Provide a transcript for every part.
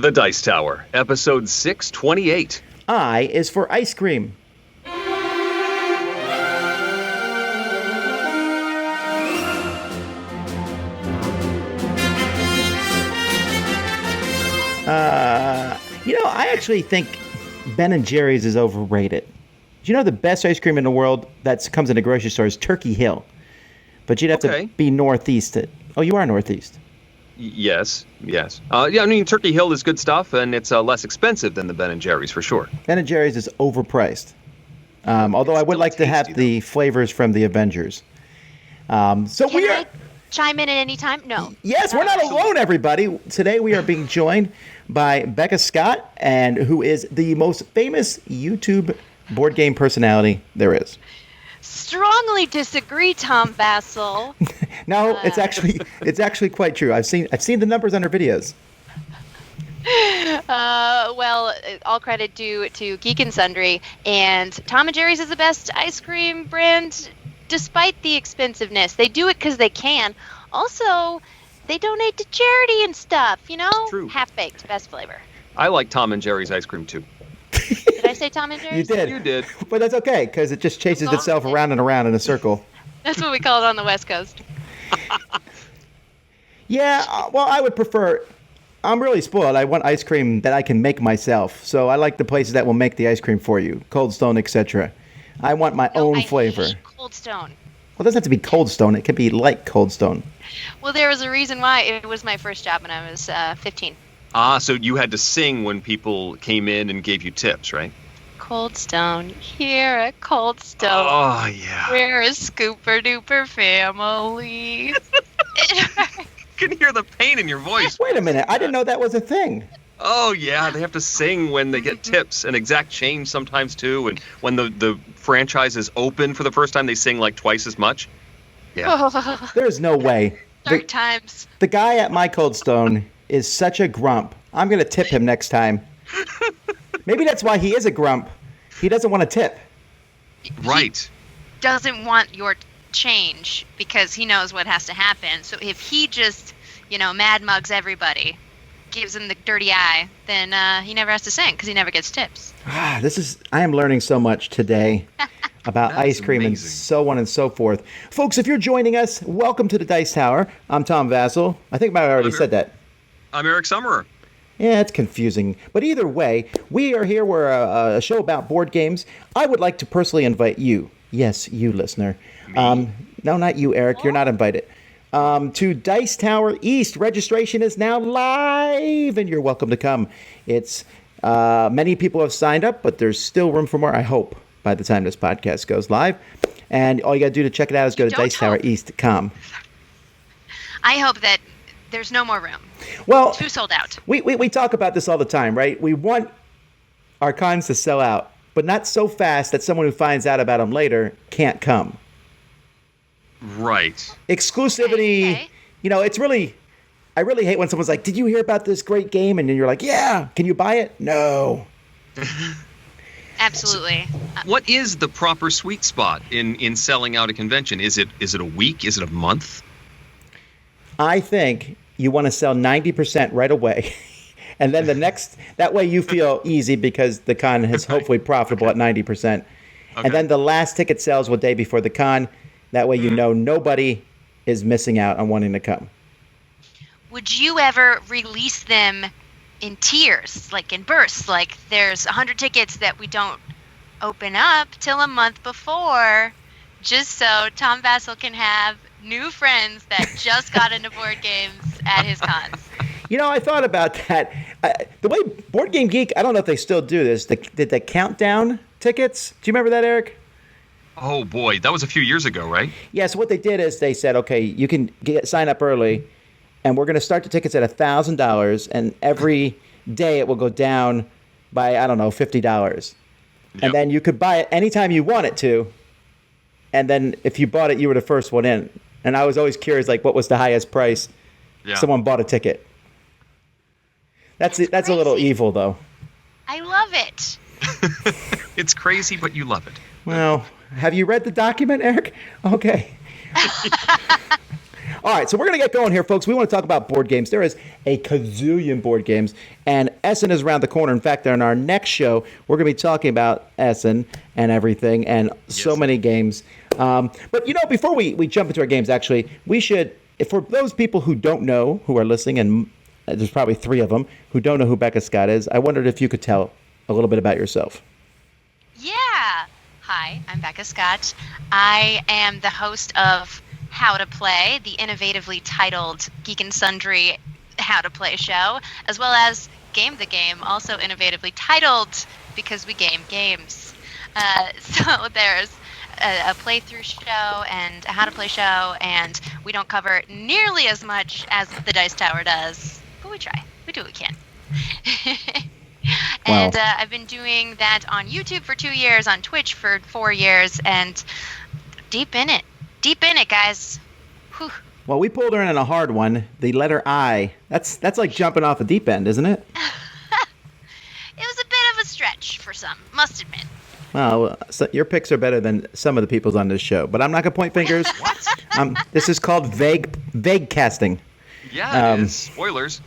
The Dice Tower, episode 628. I is for ice cream. I actually think Ben & Jerry's is overrated. Do you know the best ice cream in the world that comes in a grocery store is Turkey Hill? But you'd have to be northeast. Oh, you are northeast. Yes. I mean, Turkey Hill is good stuff, and it's less expensive than the Ben & Jerry's, for sure. Ben & Jerry's is overpriced. Although I would like to have the flavors from the Avengers. Can I chime in at any time? No. Yes, we're not alone, everybody. Today we are being joined by Becca Scott, and who is the most famous YouTube board game personality there is. Strongly disagree, Tom Basil. No, it's actually quite true. I've seen the numbers on her videos. Well, all credit due to Geek Sundry, and Tom & Jerry's is the best ice cream brand despite the expensiveness. They do it because they can. Also, they donate to charity and stuff, you know? True. Half-baked, best flavor. I like Tom & Jerry's ice cream, too. Did I say Tom & Jerry's? You did. But that's okay, because it just chases itself around and around in a circle. That's what we call it on the West Coast. Yeah, well, I would prefer... I'm really spoiled. I want ice cream that I can make myself. So I like the places that will make the ice cream for you. Cold Stone, etc. I want my own flavor. I hate Cold Stone. Well, it doesn't have to be Cold Stone. It can be like Cold Stone. Well, there was a reason why. It was my first job when I was 15. So you had to sing when people came in and gave you tips, right? Cold Stone, here at Cold Stone. Oh, yeah. We're a scooper duper family. I can hear the pain in your voice. Wait a minute. I didn't know that was a thing. Oh, yeah. They have to sing when they get tips and exact change sometimes, too. And when the franchise is open for the first time, they sing like twice as much. Yeah. There's no way. Dark times. The guy at my Cold Stone is such a grump. I'm going to tip him next time. Maybe that's why he is a grump. He doesn't want to tip. Right. He doesn't want your change because he knows what has to happen. So if he just, mad mugs everybody, gives him the dirty eye, then he never has to sing because he never gets tips. I am learning so much today about ice cream amazing. And so on and so forth. Folks, if you're joining us, welcome to the Dice Tower. I'm Tom Vassell. I think I already said that. I'm Eric Summerer. Yeah, it's confusing. But either way, we are here. We're a show about board games. I would like to personally invite you. Yes, you listener. No, not you, Eric. You're not invited. To Dice Tower East. Registration is now live, and you're welcome to come. It's many people have signed up, but there's still room for more, I hope, by the time this podcast goes live. And all you got to do to check it out is go to dicetowereast.com. I hope that there's no more room. Well, too sold out. We talk about this all the time, right? We want our cons to sell out, but not so fast that someone who finds out about them later can't come. Right. Exclusivity, Okay. It's really... I really hate when someone's like, did you hear about this great game? And then you're like, yeah, can you buy it? No. Absolutely. What is the proper sweet spot in selling out a convention? Is it a week? Is it a month? I think you want to sell 90% right away. And then that way you feel easy because the con is hopefully profitable at 90%. Okay. And then the last ticket sells the day before the con. That way nobody is missing out on wanting to come. Would you ever release them in tiers, like in bursts? Like there's 100 tickets that we don't open up till a month before, just so Tom Basil can have new friends that just got into board games at his cons. I thought about that. The way Board Game Geek, I don't know if they still do this, did the countdown tickets. Do you remember that, Eric? Oh, boy. That was a few years ago, right? Yeah, so what they did is they said, okay, you can sign up early, and we're going to start the tickets at $1,000, and every day it will go down by, I don't know, $50. Yep. And then you could buy it anytime you want it to, and then if you bought it, you were the first one in. And I was always curious, like, what was the highest price someone bought a ticket? That's a little evil, though. I love it. It's crazy, but you love it. Well, have you read the document, Eric? Okay. All right, so we're going to get going here, folks. We want to talk about board games. There is a gazillion board games, and Essen is around the corner. In fact, on our next show, we're going to be talking about Essen and everything, and so many games. But, before we jump into our games, actually, we should, for those people who don't know, who are listening, and there's probably 3 of them, who don't know who Becca Scott is, I wondered if you could tell a little bit about yourself. Yeah. Hi, I'm Becca Scott. I am the host of How to Play, the innovatively titled Geek Sundry How to Play show, as well as Game the Game, also innovatively titled because we game games. So there's a playthrough show and a How to Play show, and we don't cover nearly as much as the Dice Tower does, but we try. We do what we can. And I've been doing that on YouTube for 2 years, on Twitch for 4 years, and deep in it. Deep in it, guys. Whew. Well, we pulled her in a hard one, the letter I. That's like jumping off a deep end, isn't it? It was a bit of a stretch for some, must admit. Well, so your picks are better than some of the people's on this show, but I'm not going to point fingers. What? This is called vague casting. Yeah, it is. Spoilers.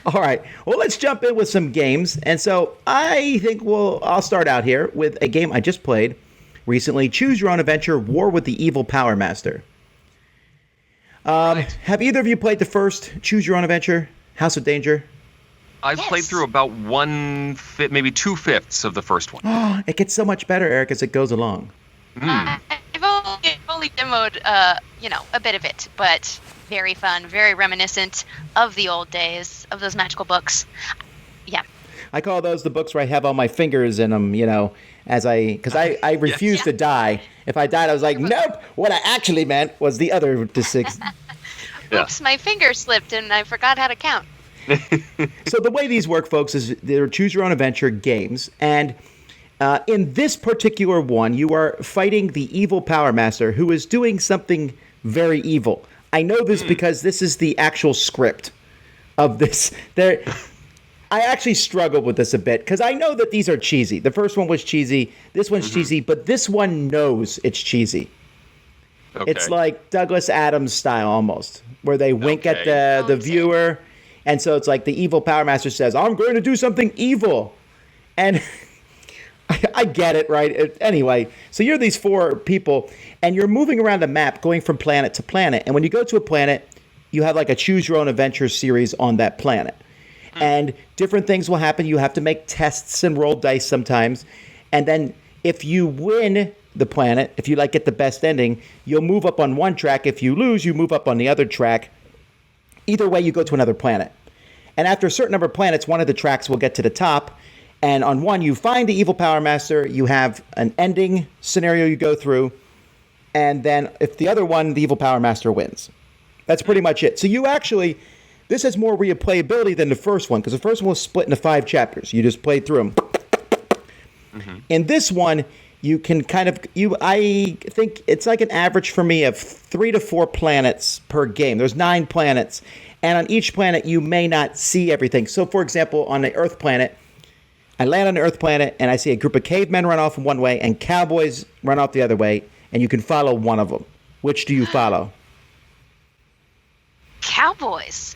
All right. Well, let's jump in with some games. And so I think I'll start out here with a game I just played recently, Choose Your Own Adventure, War with the Evil Power Master. Right. Have either of you played the first Choose Your Own Adventure, House of Danger? I've played through about 1/5, maybe 2/5 of the first one. Oh, it gets so much better, Eric, as it goes along. I've only demoed, a bit of it, but very fun, very reminiscent of the old days, of those magical books. Yeah. I call those the books where I have all my fingers in them, because I refuse to die. If I died, I was like, nope. What I actually meant was the other to 6. Oops, my finger slipped and I forgot how to count. So the way these work, folks, is they're Choose Your Own Adventure games. And in this particular one, you are fighting the evil Power Master who is doing something very evil. I know this because this is the actual script of this. I actually struggled with this a bit because I know that these are cheesy. The first one was cheesy. This one's cheesy, but this one knows it's cheesy. Okay. It's like Douglas Adams style almost, where they wink at the viewer. And so it's like the evil Power Master says, I'm going to do something evil. And I get it, right? Anyway, so you're these 4 people, and you're moving around a map, going from planet to planet. And when you go to a planet, you have like a Choose Your Own Adventure series on that planet. And different things will happen. You have to make tests and roll dice sometimes. And then if you win the planet, if you get the best ending, you'll move up on one track. If you lose, you move up on the other track. Either way, you go to another planet. And after a certain number of planets, one of the tracks will get to the top. And on one, you find the evil Power Master. You have an ending scenario you go through. And then if the other one, the evil Power Master wins. That's pretty much it. So you actually, this has more replayability than the first one, because the first one was split into 5 chapters. You just played through them. Mm-hmm. In this one, you can I think it's like an average for me of 3 to 4 planets per game. There's 9 planets. And on each planet, you may not see everything. So, for example, on the Earth planet, I land on the Earth planet, and I see a group of cavemen run off one way and cowboys run off the other way, and you can follow one of them. Which do you follow? Cowboys.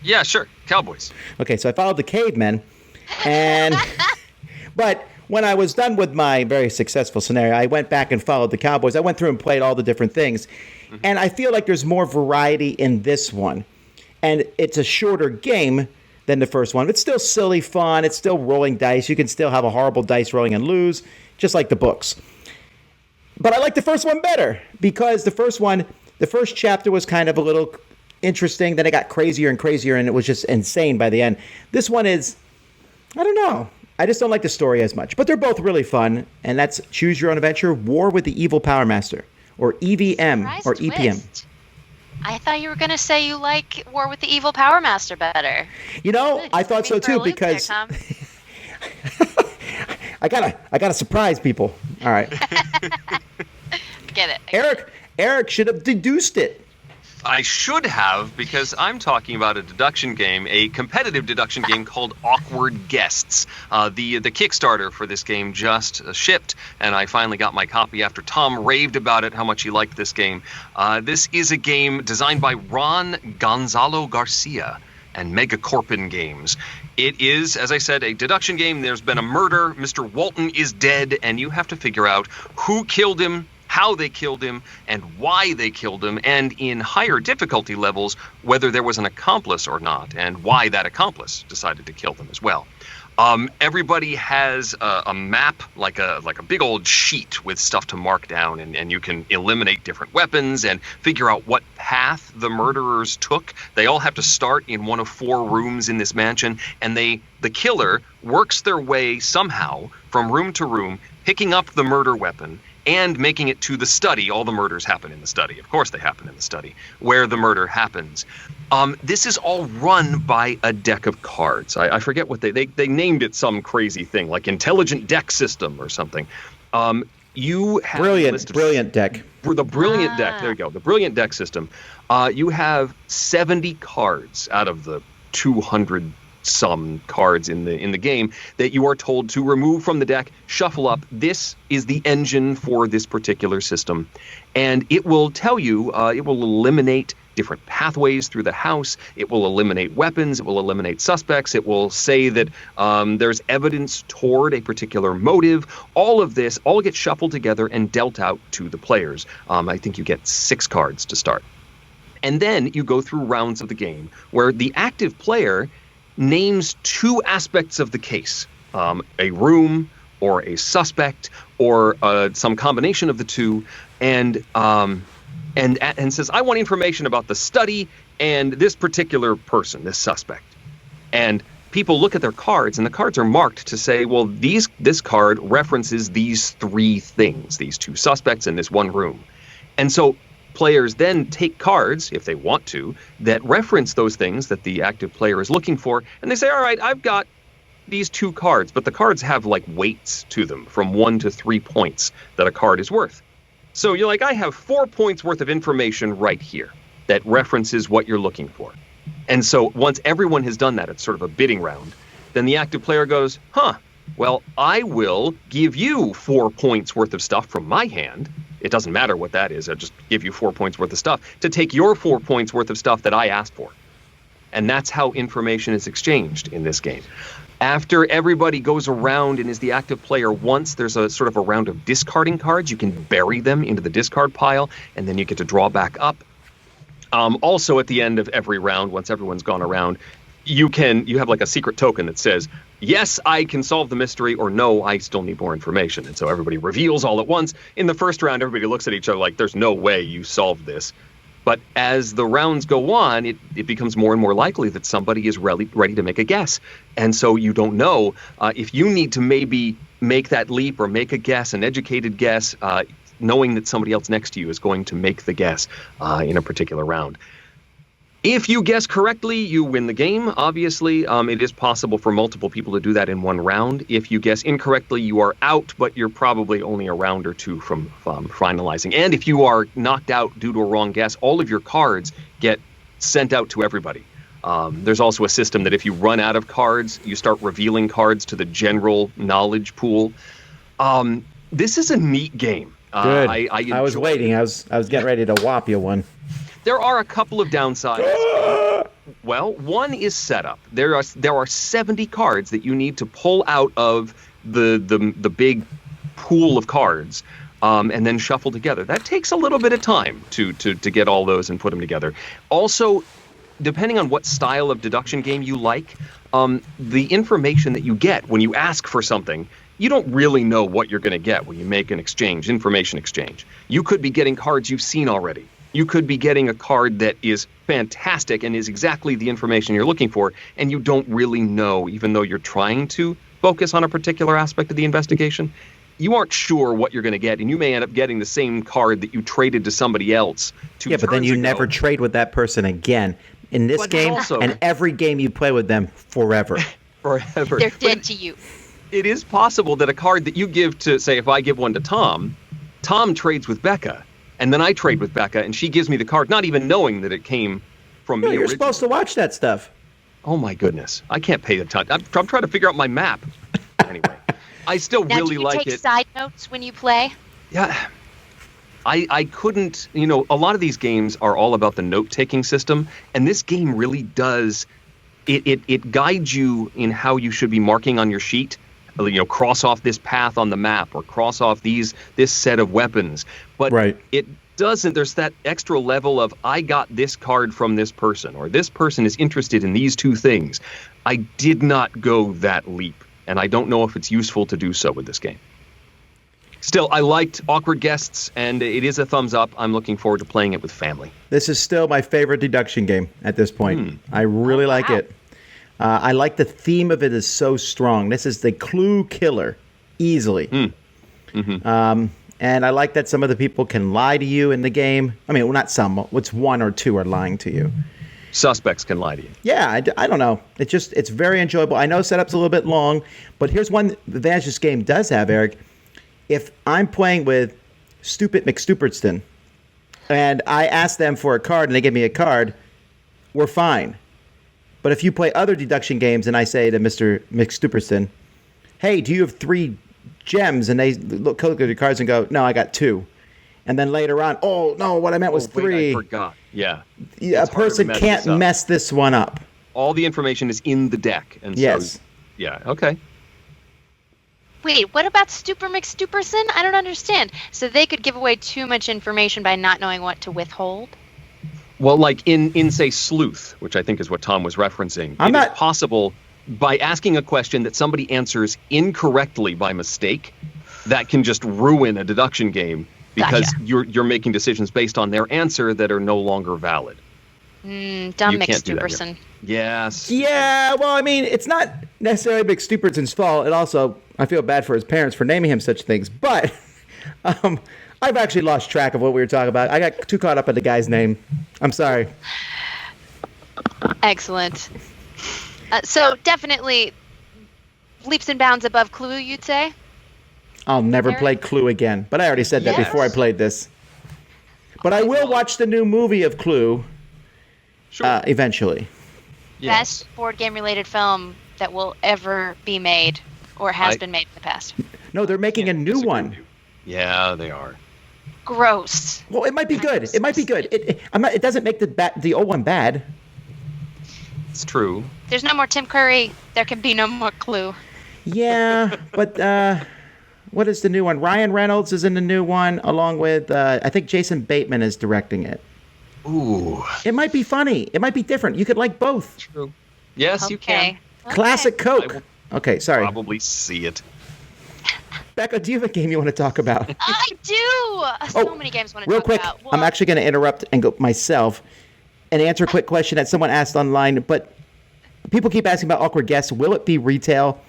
Yeah, sure. Cowboys. Okay, so I followed the cavemen, and but when I was done with my very successful scenario, I went back and followed the cowboys. I went through and played all the different things, and I feel like there's more variety in this one, and it's a shorter game than the first one. It's still silly fun. It's still rolling dice. You can still have a horrible dice rolling and lose, just like the books. But I like the first one better because the first chapter was kind of a little interesting. Then it got crazier and crazier, and it was just insane by the end. This one is, I don't know. I just don't like the story as much. But they're both really fun, and that's Choose Your Own Adventure, War with the Evil Power Master, or EVM, or EPM. Twist. I thought you were going to say you like War with the Evil Power Master better. I thought so too because I gotta surprise people. All right. Get it. Eric should have deduced it. I should have, because I'm talking about a deduction game, a competitive deduction game called Awkward Guests. The Kickstarter for this game just shipped, and I finally got my copy after Tom raved about it, how much he liked this game. This is a game designed by Ron Gonzalo Garcia and Megacorpin Games. It is, as I said, a deduction game. There's been a murder. Mr. Walton is dead, and you have to figure out who killed him, how they killed him, and why they killed him, and in higher difficulty levels, whether there was an accomplice or not, and why that accomplice decided to kill them as well. Everybody has a map, like a big old sheet with stuff to mark down, and you can eliminate different weapons and figure out what path the murderers took. They all have to start in one of 4 rooms in this mansion, and the killer works their way somehow from room to room, picking up the murder weapon and making it to the study. All the murders happen in the study. Of course they happen in the study, where the murder happens. This is all run by a deck of cards. I forget what they named it, some crazy thing, like Intelligent Deck System or something. You have brilliant deck. The Brilliant Deck, there you go, the Brilliant Deck System. You have 70 cards out of the 200 some cards in the game that you are told to remove from the deck, shuffle up. This is the engine for this particular system, and it will tell you, it will eliminate different pathways through the house, it will eliminate weapons, it will eliminate suspects, it will say that there's evidence toward a particular motive. All of this all gets shuffled together and dealt out to the players. I think you get 6 cards to start. And then you go through rounds of the game where the active player names 2 aspects of the case, a room or a suspect or some combination of the 2, and says, I want information about the study and this particular person, this suspect. And people look at their cards, and the cards are marked to say, well, this card references these 3 things, these 2 suspects in this 1 room. And so players then take cards, if they want to, that reference those things that the active player is looking for, and they say, all right, I've got these 2 cards, but the cards have like weights to them from 1 to 3 points that a card is worth. So you're like, I have 4 points worth of information right here that references what you're looking for. And so once everyone has done that, it's sort of a bidding round, then the active player goes, well, I will give you 4 points worth of stuff from my hand. It doesn't matter what that is. I'll just give you 4 points worth of stuff to take your 4 points worth of stuff that I asked for. And that's how information is exchanged in this game. After everybody goes around and is the active player once, there's a sort of a round of discarding cards. You can bury them into the discard pile, and then you get to draw back up. Also, at the end of every round, once everyone's gone around, you have like a secret token that says, yes, I can solve the mystery, or no, I still need more information. And so everybody reveals all at once. In the first round, everybody looks at each other like, there's no way you solved this. But as the rounds go on, it becomes more and more likely that somebody is ready to make a guess. And so you don't know if you need to maybe make that leap or make a guess, an educated guess, knowing that somebody else next to you is going to make the guess in a particular round. If you guess correctly, you win the game. Obviously, it is possible for multiple people to do that in one round. If you guess incorrectly, you are out, but you're probably only a round or 2 from finalizing. And if you are knocked out due to a wrong guess, all of your cards get sent out to everybody. There's also a system that if you run out of cards, you start revealing cards to the general knowledge pool. This is a neat game. Good. I was waiting. I was getting ready to whop you one. There are a couple of downsides. Well, one is setup. There are 70 cards that you need to pull out of the big pool of cards, and then shuffle together. That takes a little bit of time to get all those and put them together. Also, depending on what style of deduction game you like, the information that you get when you ask for something, you don't really know what you're going to get when you make an information exchange. You could be getting cards you've seen already. You could be getting a card that is fantastic and is exactly the information you're looking for, and you don't really know, even though you're trying to focus on a particular aspect of the investigation. You aren't sure what you're going to get, and you may end up getting the same card that you traded to somebody else 2 turns but then you ago. never trade with that person again. In this game, and every game you play with them forever. Forever. They're dead to you. It is possible that a card that you give to, say, if I give one to Tom, Tom trades with Becca. and then I trade with Becca, and she gives me the card, not even knowing that it came from me. You're supposed to watch that stuff. Oh my goodness, I can't pay attention. I'm trying to figure out my map. Anyway, I still now, really like it. Do you take side notes when you play? Yeah. I couldn't, a lot of these games are all about the note-taking system, and this game really does, it guides you in how you should be marking on your sheet. Cross off this path on the map, or cross off this set of weapons. But it doesn't, there's that extra level of, I got this card from this person, or this person is interested in these two things. I did not go that leap, and I don't know if it's useful to do so with this game. Still, I liked Awkward Guests, and it is a thumbs up. I'm looking forward to playing it with family. This is still my favorite deduction game at this point. I really like it. I like the theme of it is so strong. This is the clue killer, easily. And I like that some of the people can lie to you in the game. I mean, well, not some. It's one or two are lying to you. Suspects can lie to you. Yeah, I don't know. It's very enjoyable. I know setup's a little bit long, but here's one advantage this game does have, Eric. If I'm playing with Stupid McStupertston and I ask them for a card and they give me a card, we're fine. But if you play other deduction games and I say to Mr. McStupertston, hey, do you have 3 gems? And they look at your cards and go, no, I got 2. And then later on, oh, no, what I meant was 3. I forgot. Yeah. A person can't mess this one up. All the information is in the deck. And yes. So, yeah, okay. Wait, what about Stuper McStuperson? I don't understand. So they could give away too much information by not knowing what to withhold? Well, like in say, Sleuth, which I think is what Tom was referencing, it's possible by asking a question that somebody answers incorrectly by mistake, that can just ruin a deduction game because you're making decisions based on their answer that are no longer valid. Dumb McStuperson. Yes. Yeah, well, I mean, it's not necessarily McStupertson's fault. It also, I feel bad for his parents for naming him such things. But I've actually lost track of what we were talking about. I got too caught up in the guy's name. I'm sorry. Excellent. So definitely leaps and bounds above Clue, you'd say? I'll never play Clue again. But I already said that before I played this. But I will watch the new movie of Clue eventually. Yes. Best board game related film that will ever be made or has been made in the past. No, they're making a new one. Yeah, they are. Gross. Well, it might be good. It might be good. It doesn't make the old one bad. It's true. There's no more Tim Curry. There can be no more Clue. Yeah, but what is the new one? Ryan Reynolds is in the new one, along with I think Jason Bateman is directing it. Ooh. It might be funny. It might be different. You could like both. True. Yes, you can. Classic Coke. Okay, sorry. Probably see it. Becca, do you have a game you want to talk about? I do. So many games I want to talk about. Real quick, I'm actually going to interrupt and go myself and answer a quick question that someone asked online. But people keep asking about Awkward Guests. Will it be retail?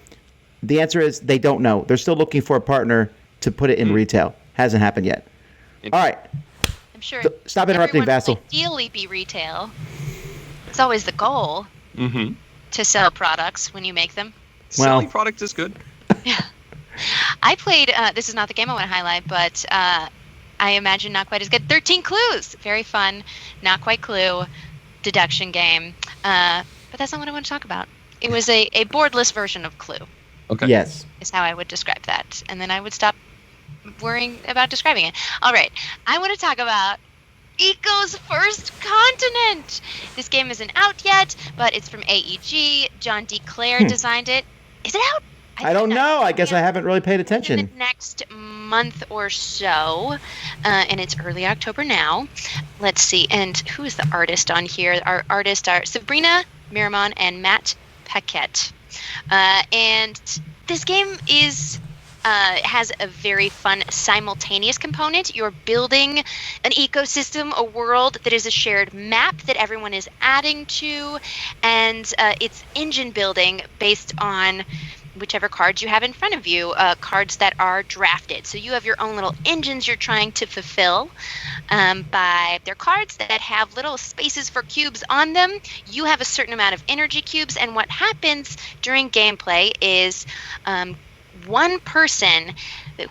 The answer is they don't know. They're still looking for a partner to put it in retail. Hasn't happened yet. All right. I'm sure. Stop interrupting, Vassal. Ideally, be retail. It's always the goal to sell products when you make them. Selling products is good. Yeah. I played, this is not the game I want to highlight, but I imagine not quite as good. 13 Clues. Very fun, not quite Clue deduction game. But that's not what I want to talk about. It was a boardless version of Clue. Okay. Yes. Is how I would describe that. And then I would stop worrying about describing it. All right. I want to talk about Eco's First Continent. This game isn't out yet, but it's from AEG. John D. Clare designed it. Is it out? I don't know. I guess I haven't really paid attention. In the next month or so, and it's early October now. Let's see. And who is the artist on here? Our artists are Sabrina Miramon and Matt Paquette. And this game has a very fun simultaneous component. You're building an ecosystem, a world that is a shared map that everyone is adding to, and it's engine building based on whichever cards you have in front of you, cards that are drafted. So you have your own little engines you're trying to fulfill by their cards that have little spaces for cubes on them. You have a certain amount of energy cubes, and what happens during gameplay is one person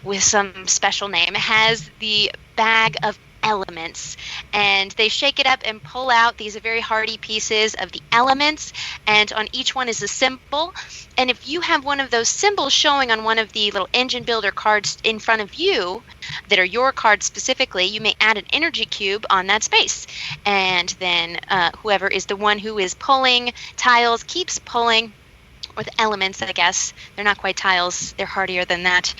with some special name has the bag of elements. And they shake it up and pull out these very hardy pieces of the elements, and on each one is a symbol. And if you have one of those symbols showing on one of the little engine builder cards in front of you that are your cards specifically, you may add an energy cube on that space. And then whoever is the one who is pulling tiles keeps pulling, or the elements, I guess. They're not quite tiles. They're hardier than that.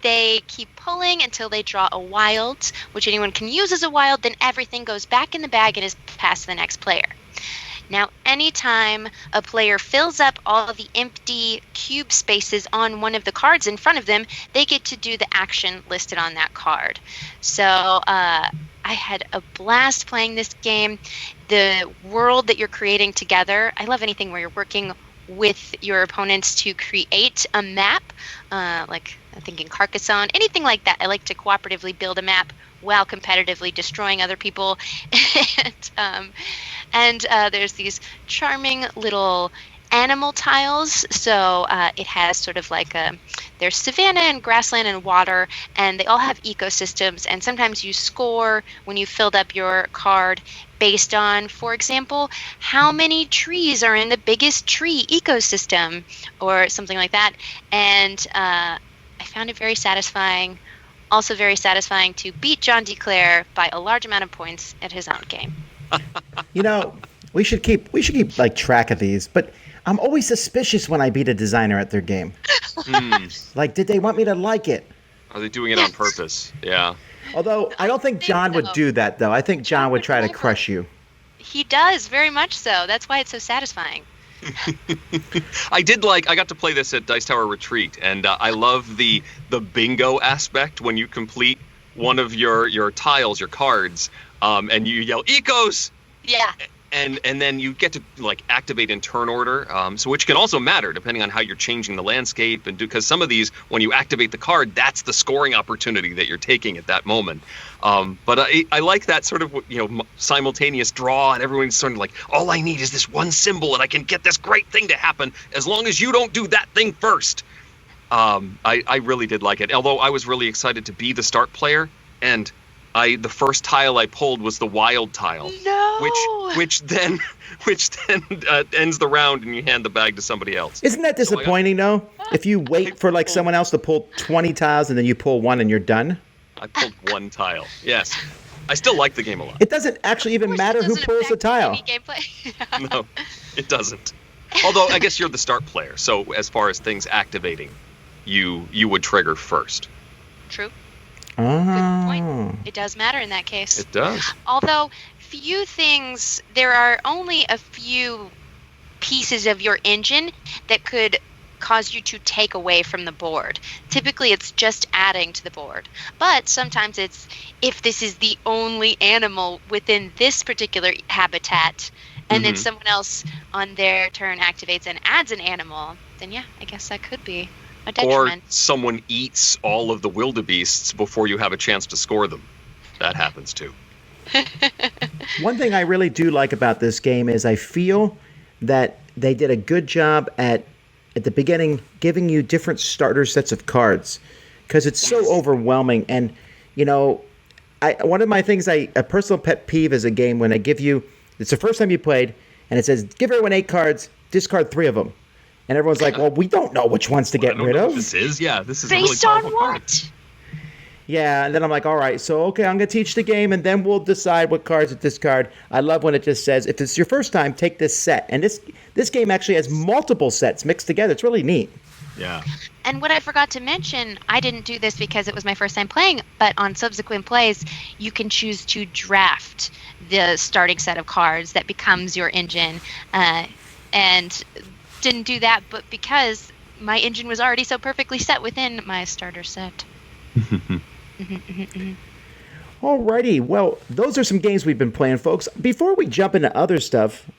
They keep pulling until they draw a wild, which anyone can use as a wild. Then everything goes back in the bag and is passed to the next player. Now, anytime a player fills up all of the empty cube spaces on one of the cards in front of them, they get to do the action listed on that card. So I had a blast playing this game. The world that you're creating together, I love anything where you're working with your opponents to create a map, like I'm thinking Carcassonne, anything like that. I like to cooperatively build a map while competitively destroying other people. and there's these charming little animal tiles. So it has sort of like there's savanna and grassland and water, and they all have ecosystems. And sometimes you score when you filled up your card based on, for example, how many trees are in the biggest tree ecosystem or something like that. And I found it very satisfying. Also very satisfying to beat John DeClaire by a large amount of points at his own game. You know, we should keep like track of these, but I'm always suspicious when I beat a designer at their game. Like, did they want me to like it? Are they doing it on purpose? Yeah. Although I don't think John would do that, though. I think John would try to crush you. He does, very much so. That's why it's so satisfying. I got to play this at Dice Tower Retreat, and I love the bingo aspect when you complete one of your tiles, your cards, and you yell "Ecos!" Yeah. And then you get to like activate in turn order, so which can also matter depending on how you're changing the landscape, and because some of these, when you activate the card, that's the scoring opportunity that you're taking at that moment. But I like that sort of simultaneous draw, and everyone's sort of like, all I need is this one symbol, and I can get this great thing to happen as long as you don't do that thing first. I really did like it, although I was really excited to be the start player, and the first tile I pulled was the wild tile. No. Which then ends the round and you hand the bag to somebody else. Isn't that disappointing, though? If you wait for like someone else to pull 20 tiles and then you pull one and you're done? I pulled one tile. Yes. I still like the game a lot. It doesn't actually even matter who pulls the tile. No, it doesn't. Although I guess you're the start player, so as far as things activating, you would trigger first. True. Oh. Good point. It does matter in that case. It does. Although there are only a few pieces of your engine that could cause you to take away from the board. Typically, it's just adding to the board. But sometimes it's, if this is the only animal within this particular habitat, and then someone else on their turn activates and adds an animal, then yeah, I guess that could be a detriment. Or someone eats all of the wildebeests before you have a chance to score them. That happens too. One thing I really do like about this game is I feel that they did a good job at the beginning giving you different starter sets of cards, because it's so overwhelming. And one of my things, a personal pet peeve is a game when I give you, it's the first time you played and it says give everyone 8 cards, discard 3 of them, and everyone's like, well, we don't know which ones to get rid of. This is this is based a really on powerful card. what? Yeah, and then I'm like, all right, so okay, I'm going to teach the game, and then we'll decide what cards to discard. I love when it just says, if it's your first time, take this set. And this game actually has multiple sets mixed together. It's really neat. Yeah. And what I forgot to mention, I didn't do this because it was my first time playing, but on subsequent plays, you can choose to draft the starting set of cards that becomes your engine. And didn't do that, but because my engine was already so perfectly set within my starter set. Alrighty, well, those are some games we've been playing, folks. Before we jump into other stuff,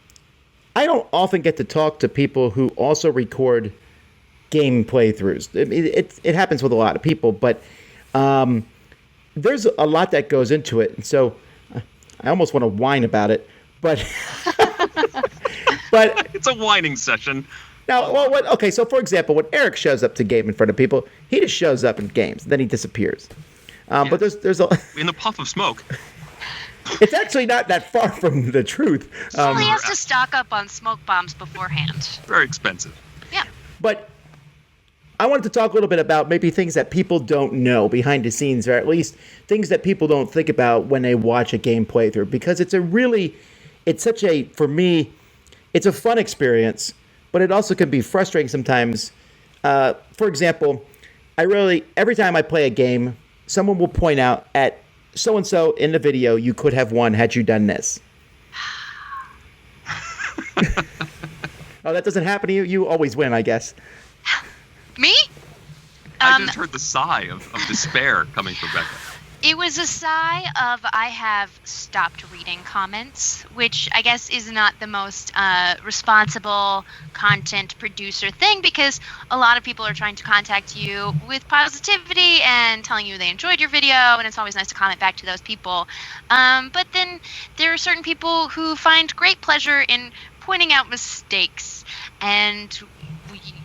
I don't often get to talk to people who also record game playthroughs. It happens with a lot of people, but there's a lot that goes into it, and so I almost want to whine about it, but it's a whining session. Now, okay, so for example, when Eric shows up to game in front of people, he just shows up in games, then he disappears. But there's a in the puff of smoke. It's actually not that far from the truth. Well, he has to stock up on smoke bombs beforehand. Very expensive. Yeah. But I wanted to talk a little bit about maybe things that people don't know behind the scenes, or at least things that people don't think about when they watch a game playthrough, because for me, it's a fun experience, but it also can be frustrating sometimes. For example, every time I play a game, someone will point out at so-and-so in the video, you could have won had you done this. Oh, that doesn't happen to you? You always win, I guess. Me? I just heard the sigh of despair coming from Becca. It was a sigh of I have stopped reading comments, which I guess is not the most responsible content producer thing, because a lot of people are trying to contact you with positivity and telling you they enjoyed your video, and it's always nice to comment back to those people. But then there are certain people who find great pleasure in pointing out mistakes, and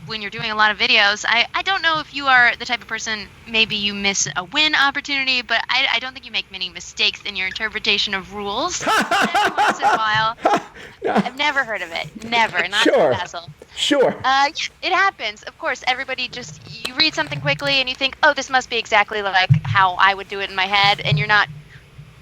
when you're doing a lot of videos, I don't know if you are the type of person, maybe you miss a win opportunity, but I don't think you make many mistakes in your interpretation of rules. Every once in a while. I've never heard of it. Never. Not Sure. Basil. Sure. It happens. Of course, everybody you read something quickly and you think, oh, this must be exactly like how I would do it in my head, and you're not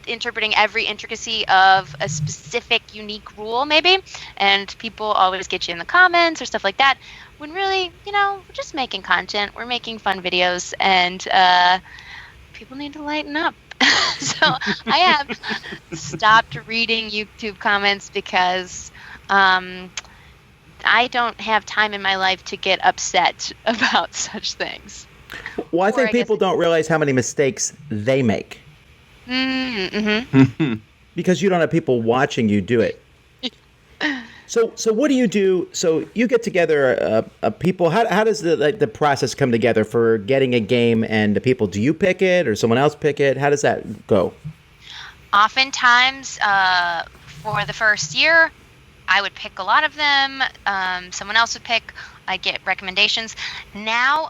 interpreting every intricacy of a specific unique rule, maybe, and people always get you in the comments or stuff like that, when really, we're just making content, we're making fun videos, and people need to lighten up. So I have stopped reading YouTube comments because I don't have time in my life to get upset about such things. Well, I think people don't realize how many mistakes they make. Mm-hmm. Because you don't have people watching you do it. So what do you do? So you get together people. How does the process come together for getting a game and the people? Do you pick it or someone else pick it? How does that go? Oftentimes, for the first year, I would pick a lot of them. Someone else would pick. I get recommendations. Now,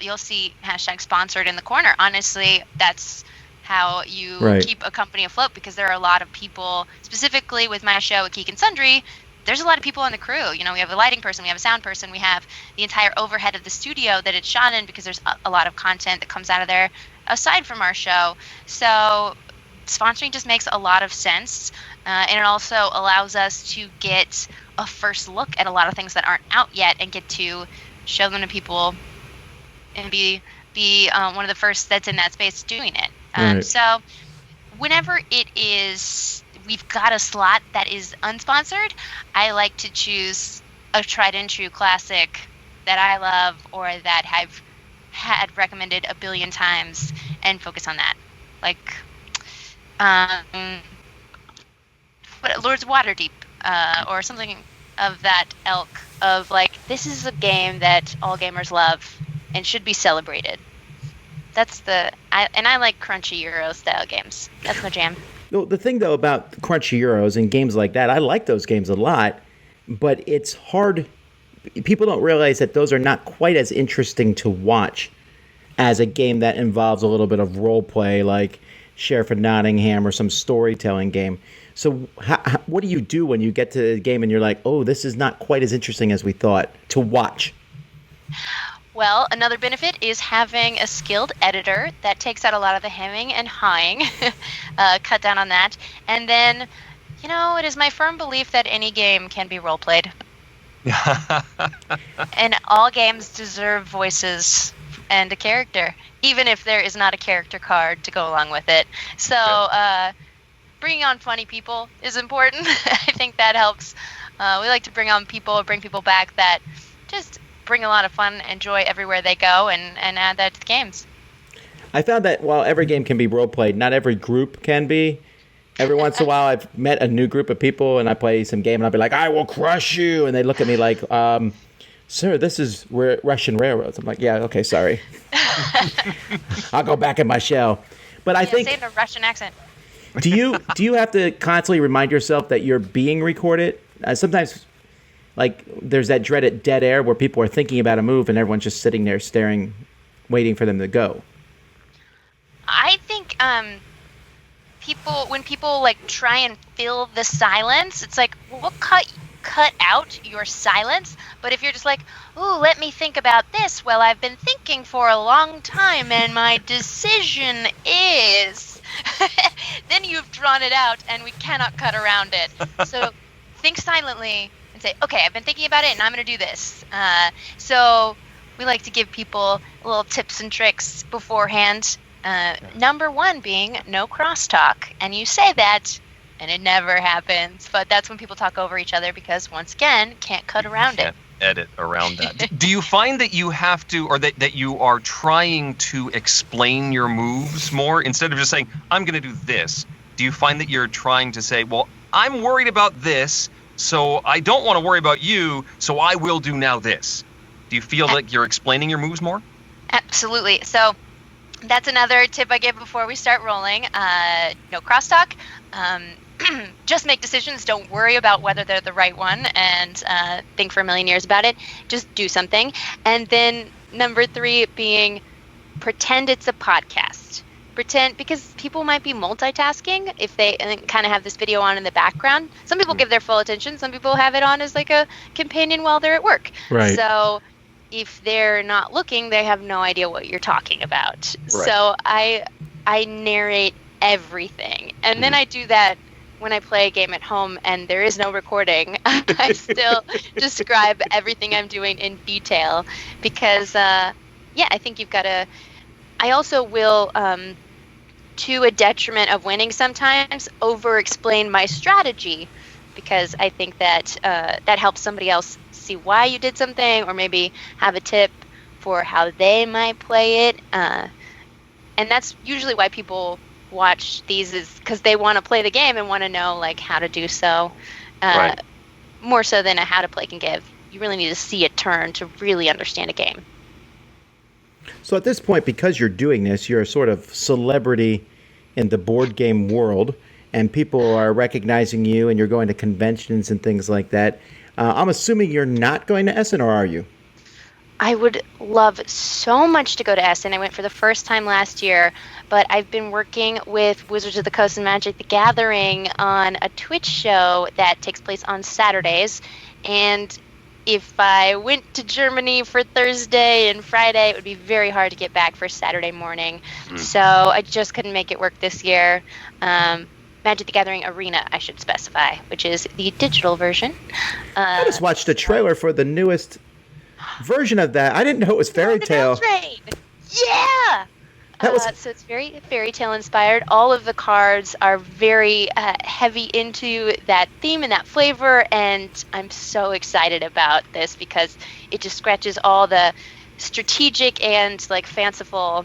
you'll see #sponsored in the corner. Honestly, that's how you keep a company afloat, because there are a lot of people, specifically with my show at Geek Sundry, there's a lot of people on the crew. We have a lighting person, we have a sound person, we have the entire overhead of the studio that it's shot in, because there's a lot of content that comes out of there aside from our show. So sponsoring just makes a lot of sense, and it also allows us to get a first look at a lot of things that aren't out yet and get to show them to people and be one of the first that's in that space doing it. So whenever it is, we've got a slot that is unsponsored, I like to choose a tried and true classic that I love or that I've had recommended a billion times and focus on that. Like Lords of Waterdeep, or something of that ilk, of like, this is a game that all gamers love and should be celebrated. That's I like crunchy Euro style games. That's my jam. Well, the thing though about crunchy Euros and games like that, I like those games a lot, but it's hard. People don't realize that those are not quite as interesting to watch as a game that involves a little bit of role play, like Sheriff of Nottingham or some storytelling game. So what do you do when you get to the game and you're like, oh, this is not quite as interesting as we thought to watch? Well, another benefit is having a skilled editor that takes out a lot of the hemming and hawing, cut down on that. And then, it is my firm belief that any game can be role-played. And all games deserve voices and a character, even if there is not a character card to go along with it. So bringing on funny people is important. I think that helps. We like to bring people back that just bring a lot of fun and joy everywhere they go, and add that to the games. I found that while every game can be role-played, not every group can be. Every once in a while, I've met a new group of people, and I play some game, and I'll be like, I will crush you! And they look at me like, sir, this is Russian railroads. I'm like, yeah, okay, sorry. I'll go back in my shell. But I think... say it in a Russian accent. Do you have to constantly remind yourself that you're being recorded? Sometimes... Like, there's that dreaded dead air where people are thinking about a move and everyone's just sitting there staring, waiting for them to go. I think when people like try and fill the silence, it's like, we'll cut out your silence. But if you're just like, ooh, let me think about this, well, I've been thinking for a long time and my decision is, then you've drawn it out and we cannot cut around it. So think silently and say, okay, I've been thinking about it and I'm going to do this. So we like to give people little tips and tricks beforehand. Number one being no crosstalk. And you say that, and it never happens. But that's when people talk over each other because, once again, can't cut around it. Edit around that. Do you find that you have to, or that you are trying to explain your moves more instead of just saying, I'm going to do this? Do you find that you're trying to say, well, I'm worried about this, so I don't want to worry about you, so I will do now this? Do you feel like you're explaining your moves more? Absolutely. So that's another tip I give before we start rolling. No crosstalk. Just make decisions. Don't worry about whether they're the right one and think for a million years about it. Just do something. And then number 3 being pretend it's a podcast. Pretend, because people might be multitasking if they kind of have this video on in the background. Some people give their full attention. Some people have it on as like a companion while they're at work. Right. So if they're not looking, they have no idea what you're talking about. Right. So I narrate everything. And then I do that when I play a game at home and there is no recording. I still describe everything I'm doing in detail because, I think you've got to... I also will, to a detriment of winning sometimes, over-explain my strategy because I think that that helps somebody else see why you did something or maybe have a tip for how they might play it. And that's usually why people watch these, is because they want to play the game and want to know like how to do so. Right. More so than a how to play can give. You really need to see a turn to really understand a game. So at this point, because you're doing this, you're a sort of celebrity in the board game world, and people are recognizing you, and you're going to conventions and things like that. I'm assuming you're not going to Essen, or are you? I would love so much to go to Essen. I went for the first time last year, but I've been working with Wizards of the Coast and Magic the Gathering on a Twitch show that takes place on Saturdays. And if I went to Germany for Thursday and Friday, it would be very hard to get back for Saturday morning. So I just couldn't make it work this year. Magic the Gathering Arena, I should specify, which is the digital version. I just watched the trailer for the newest version of that. I didn't know it was Fairy Tale. Yeah! So it's very fairy tale inspired. All of the cards are very heavy into that theme and that flavor, and I'm so excited about this because it just scratches all the strategic and like fanciful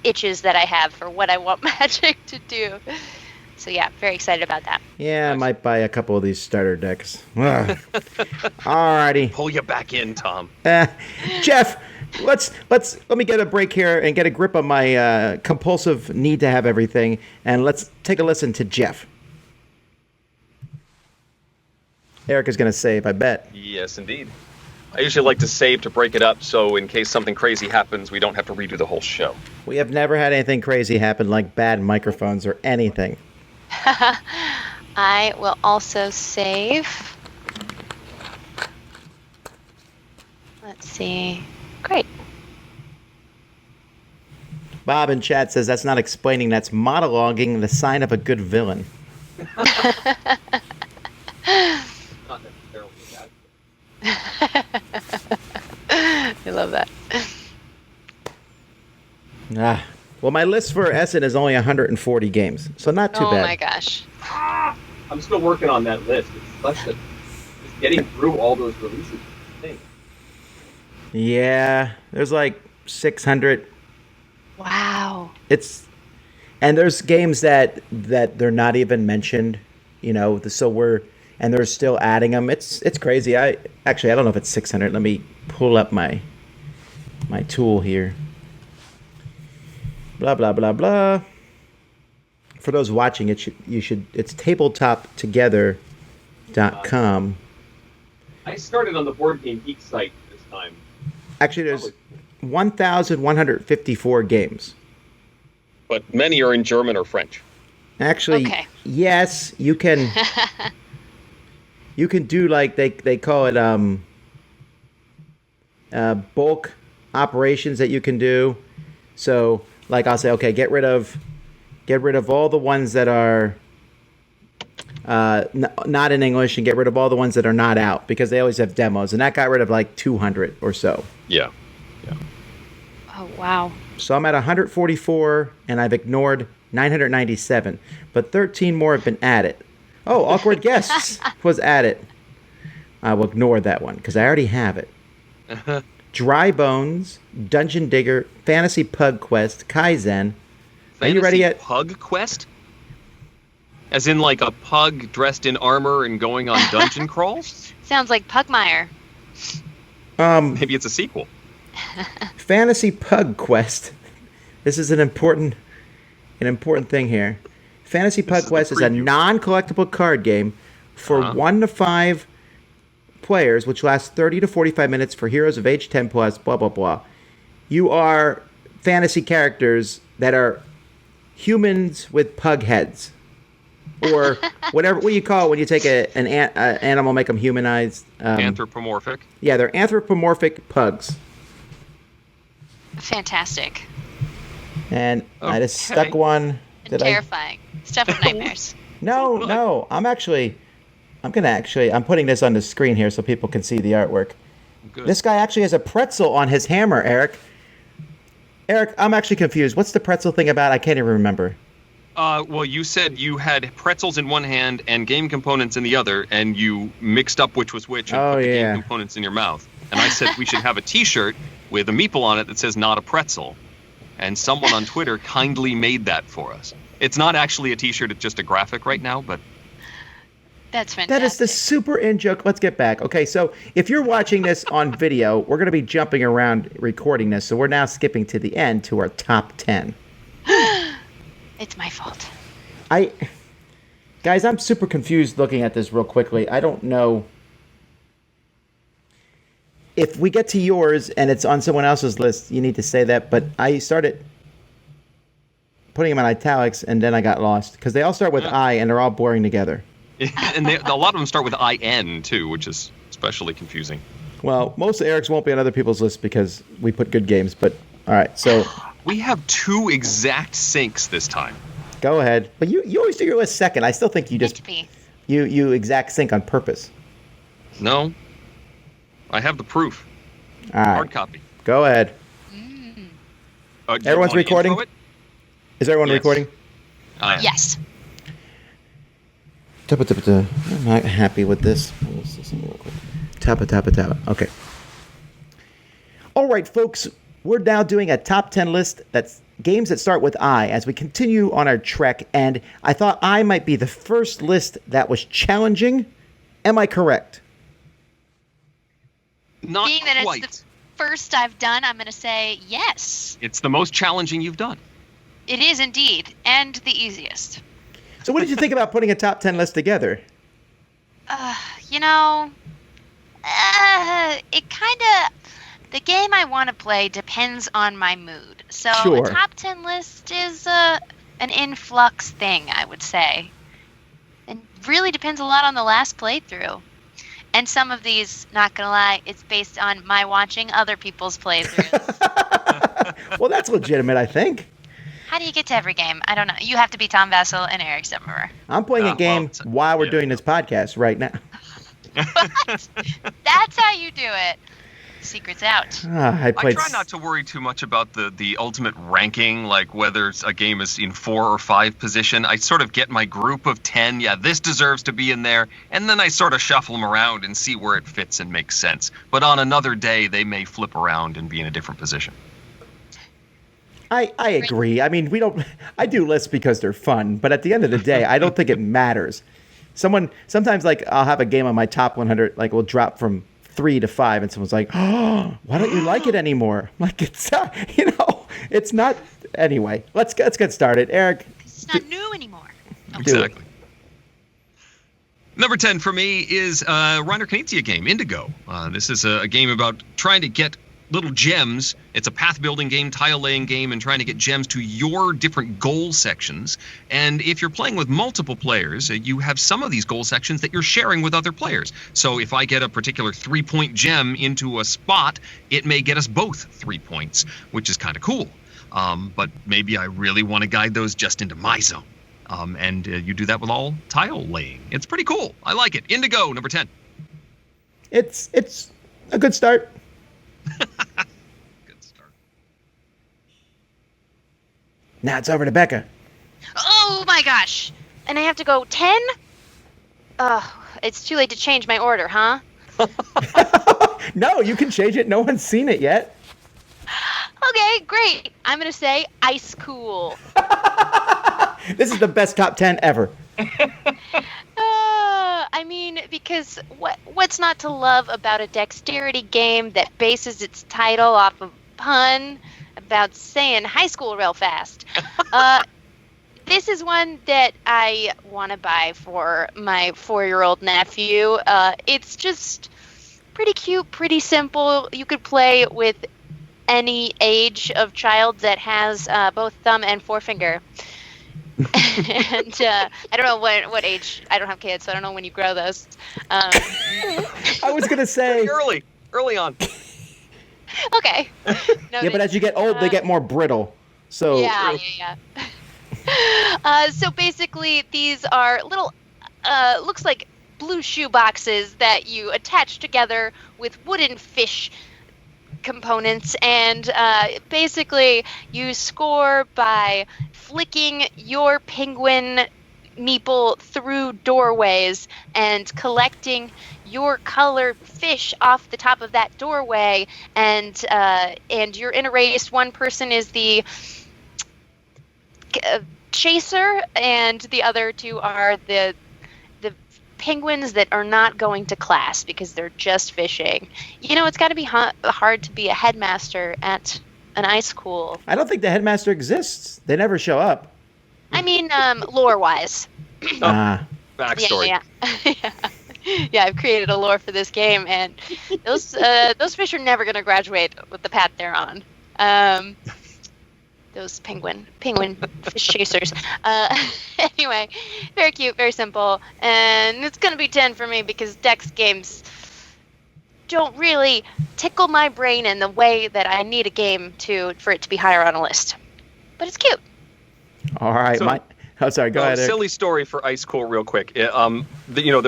itches that I have for what I want Magic to do. So yeah, very excited about that. Yeah, I might buy a couple of these starter decks. Alrighty. Pull you back in, Tom. Jeff, let me get a break here and get a grip on my compulsive need to have everything, and let's take a listen to Jeff. Eric is going to save, I bet. Yes, indeed. I usually like to save to break it up, so in case something crazy happens, we don't have to redo the whole show. We have never had anything crazy happen, like bad microphones or anything. I will also save. Let's see. Great. Bob in chat says that's not explaining, that's monologuing, the sign of a good villain. Not necessarily that. I love that. Well, my list for Essen is only 140 games, so not too bad. Oh my gosh. I'm still working on that list. It's getting through all those releases. Yeah, there's like 600. Wow. And there's games that they're not even mentioned, and they're still adding them. It's crazy. I don't know if it's 600. Let me pull up my tool here. Blah blah blah blah. For those watching, it's tabletoptogether.com. I started on the Board Game Geek site this time. Actually, there's 1,154 games. but many are in German or French. Actually, Okay. yes, you can. You can do like they call it bulk operations that you can do. So, like I'll say, okay, get rid of all the ones that are not in English, and get rid of all the ones that are not out, because they always have demos, and that got rid of like 200 or so. Yeah. Oh, wow. So I'm at 144, and I've ignored 997, but 13 more have been added. Oh, Awkward Guests was added. I will ignore that one because I already have it. Dry Bones, Dungeon Digger, Fantasy Pug Quest, Kaizen. Are you ready yet? Pug Quest? As in like a pug dressed in armor and going on dungeon crawls? Sounds like Pugmire. Maybe it's a sequel. Fantasy Pug Quest. This is an important thing here. Fantasy Pug Quest is a non-collectible card game for 1 to 5 players, which lasts 30 to 45 minutes for heroes of age 10 plus, blah, blah, blah. You are fantasy characters that are humans with pug heads. Or whatever, what you call it when you take an animal, make them humanized. Anthropomorphic. Yeah, they're anthropomorphic pugs. Fantastic. And I just stuck one. And terrifying. Stuff of nightmares. No. I'm putting this on the screen here so people can see the artwork. Good. This guy actually has a pretzel on his hammer, Eric. Eric, I'm actually confused. What's the pretzel thing about? I can't even remember. Well, you said you had pretzels in one hand and game components in the other, and you mixed up which was which and put the game components in your mouth. And I said we should have a T-shirt with a meeple on it that says "Not a Pretzel." And someone on Twitter kindly made that for us. It's not actually a T-shirt; it's just a graphic right now, but. That's fantastic. That is the super in joke. Let's get back. Okay, so if you're watching this on video, we're going to be jumping around recording this, so we're now skipping to the end to our top 10. It's my fault. Guys, I'm super confused looking at this real quickly. I don't know if we get to yours and it's on someone else's list. You need to say that, but I started putting them in italics and then I got lost because they all start with I and they're all boring together. And a lot of them start with IN too, which is especially confusing. Well, most of Eric's won't be on other people's lists because we put good games, but all right, so we have 2 exact syncs this time. Go ahead. But you always do your list second. I still think you just you exact sync on purpose. No. I have the proof. All right. Hard copy. Go ahead. Everyone's recording? Is everyone recording? I am. Yes. I'm not happy with this. Let's listen real quick. Tappa. Okay. All right, folks. We're now doing a top 10 list that's games that start with I as we continue on our trek. And I thought I might be the first list that was challenging. Am I correct? Not Being that quite. it's the first I've done, I'm going to say yes. It's the most challenging you've done. It is indeed. And the easiest. So what did you think about putting a top 10 list together? It kind of... The game I want to play depends on my mood. So Sure. a top 10 list is an influx thing, I would say. And really depends a lot on the last playthrough. And some of these, not going to lie, it's based on my watching other people's playthroughs. Well, that's legitimate, I think. How do you get to every game? I don't know. You have to be Tom Vassell and Eric Zimmerer. I'm playing a game while we're doing this podcast right now. That's how you do it. Secret's out. I try not to worry too much about the ultimate ranking, like whether a game is in 4 or 5 position. I sort of get my group of 10. Yeah, this deserves to be in there. And then I sort of shuffle them around and see where it fits and makes sense. But on another day, they may flip around and be in a different position. I agree. I mean, I do lists because they're fun, but at the end of the day, I don't think it matters. Sometimes like I'll have a game on my top 100, like will drop from 3 to 5, and someone's like, "Oh, why don't you like it anymore?" I'm like, it's it's not. Anyway, let's get started, Eric. It's not new anymore. Exactly. Number 10 for me is a Reiner Knizia game, Indigo. This is a game about trying to get little gems. It's a path building game, tile laying game, and trying to get gems to your different goal sections. And if you're playing with multiple players, you have some of these goal sections that you're sharing with other players. So if I get a particular 3-point gem into a spot, it may get us both 3 points, which is kind of cool. But maybe I really want to guide those just into my zone. And you do that with all tile laying. It's pretty cool. I like it. Indigo, number 10. It's a good start. Good start. Now it's over to Becca. Oh my gosh. And I have to go 10? It's too late to change my order, huh? No, you can change it. No one's seen it yet. Okay, great. I'm going to say Ice Cool. This is the best top 10 ever. I mean, because what's not to love about a dexterity game that bases its title off of a pun about saying high school real fast? This is one that I want to buy for my 4-year-old nephew. It's just pretty cute, pretty simple. You could play with any age of child that has both thumb and forefinger. And I don't know what age. I don't have kids, so I don't know when you grow those. I was going to say... Early on. Okay. Yeah, but as you get old, they get more brittle. So Yeah. So basically, these are little, looks like blue shoe boxes that you attach together with wooden fish components, and basically you score by flicking your penguin meeple through doorways and collecting your colored fish off the top of that doorway, and you're in a race. One person is the chaser, and the other two are the penguins that are not going to class because they're just fishing. You know, it's got to be hard to be a headmaster at an ice school. I don't think the headmaster exists. They never show up. I mean, lore-wise. Backstory. Yeah, I've created a lore for this game, and those fish are never going to graduate with the path they're on. Those penguin fish chasers. Anyway, very cute, very simple, and it's going to be 10 for me because Dex games don't really tickle my brain in the way that I need a game for it to be higher on a list. But it's cute. All right, sorry, go ahead, Eric. Silly story for Ice Cool real quick. There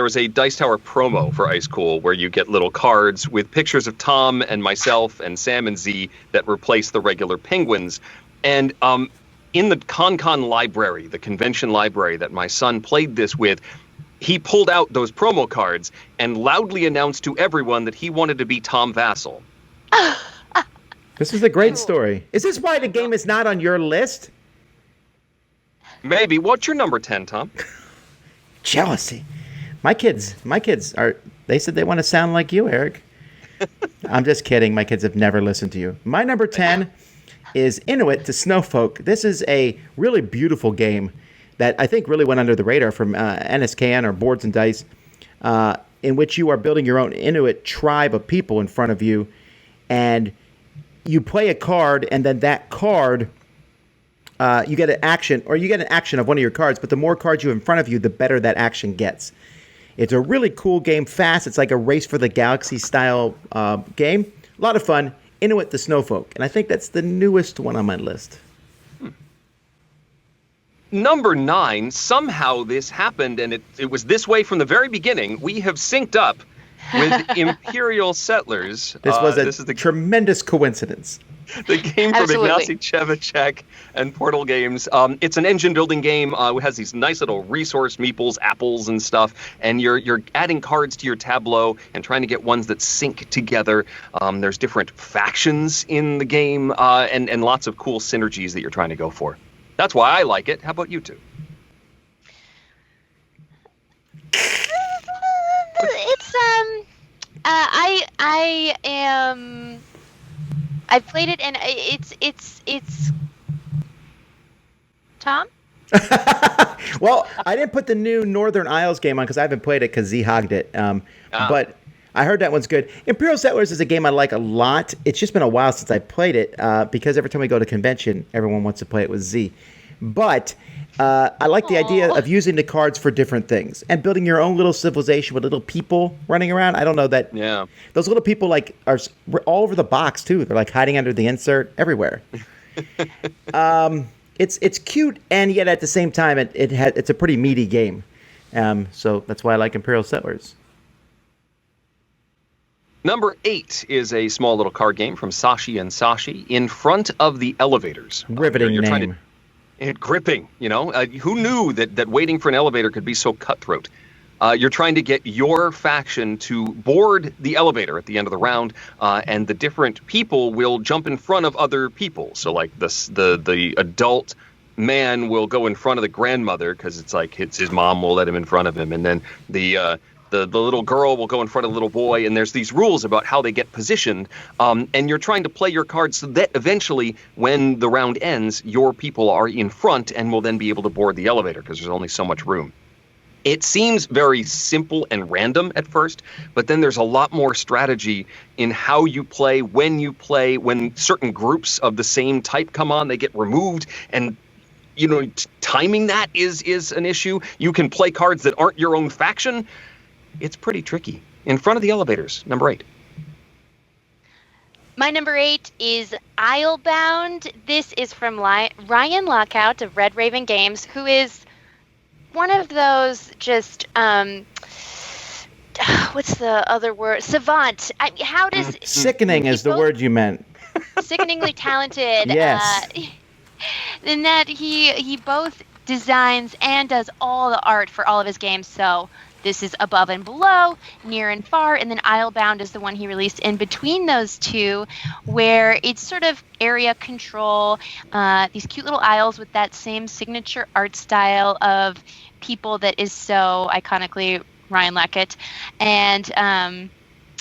was a Dice Tower promo for Ice Cool where you get little cards with pictures of Tom and myself and Sam and Z that replace the regular penguins. And in the Con library, the convention library that my son played this with, he pulled out those promo cards and loudly announced to everyone that he wanted to be Tom Vassal. This is a great story. Is this why the game is not on your list? Maybe. What's your number 10, Tom? Jealousy. My kids they said they want to sound like you, Eric. I'm just kidding. My kids have never listened to you. My number 10 is Inuit to Snowfolk. This is a really beautiful game that I think really went under the radar from NSKN or Boards and Dice, in which you are building your own Inuit tribe of people in front of you, and you play a card, and then that card, you get an action of one of your cards, but the more cards you have in front of you, the better that action gets. It's a really cool game, fast. It's like a Race for the Galaxy style game. A lot of fun. Inuit the Snowfolk. And I think that's the newest one on my list. Number 9, somehow this happened, and it was this way from the very beginning. We have synced up with Imperial Settlers. This is a tremendous coincidence. The game from Ignacy Chevacek and Portal Games. It's an engine-building game. It has these nice little resource meeples, apples, and stuff. And you're adding cards to your tableau and trying to get ones that sync together. There's different factions in the game and lots of cool synergies that you're trying to go for. That's why I like it. How about you two? It's I am. I've played it, and it's Tom? Well, I didn't put the new Northern Isles game on because I haven't played it because Z hogged it. But I heard that one's good. Imperial Settlers is a game I like a lot. It's just been a while since I played it because every time we go to convention, everyone wants to play it with Z. But I like the idea of using the cards for different things and building your own little civilization with little people running around. I don't know that. Yeah. Those little people like are all over the box too. They're like hiding under the insert everywhere. It's cute, and yet at the same time, it's a pretty meaty game. So that's why I like Imperial Settlers. Number 8 is a small little card game from Sashi and Sashi, In Front of the Elevators. Riveting name. Gripping, who knew that waiting for an elevator could be so cutthroat? You're trying to get your faction to board the elevator at the end of the round, and the different people will jump in front of other people. So, like, the adult man will go in front of the grandmother because it's his mom will let him in front of him, and then the little girl will go in front of the little boy, and there's these rules about how they get positioned, and you're trying to play your cards so that eventually, when the round ends, your people are in front and will then be able to board the elevator because there's only so much room. It seems very simple and random at first, but then there's a lot more strategy in how you play, when certain groups of the same type come on, they get removed, and timing that is an issue. You can play cards that aren't your own faction. It's pretty tricky. In Front of the Elevators, number 8. My number 8 is Islebound. This is from Ryan Lockout of Red Raven Games, who is one of those just, what's the other word? Savant. How does... Sickening is the word you meant. Sickeningly talented. Yes. In that he both designs and does all the art for all of his games, so... This is Above and Below, Near and Far, and then Islebound is the one he released in between those two, where it's sort of area control, these cute little isles with that same signature art style of people that is so iconically Ryan Lackett. And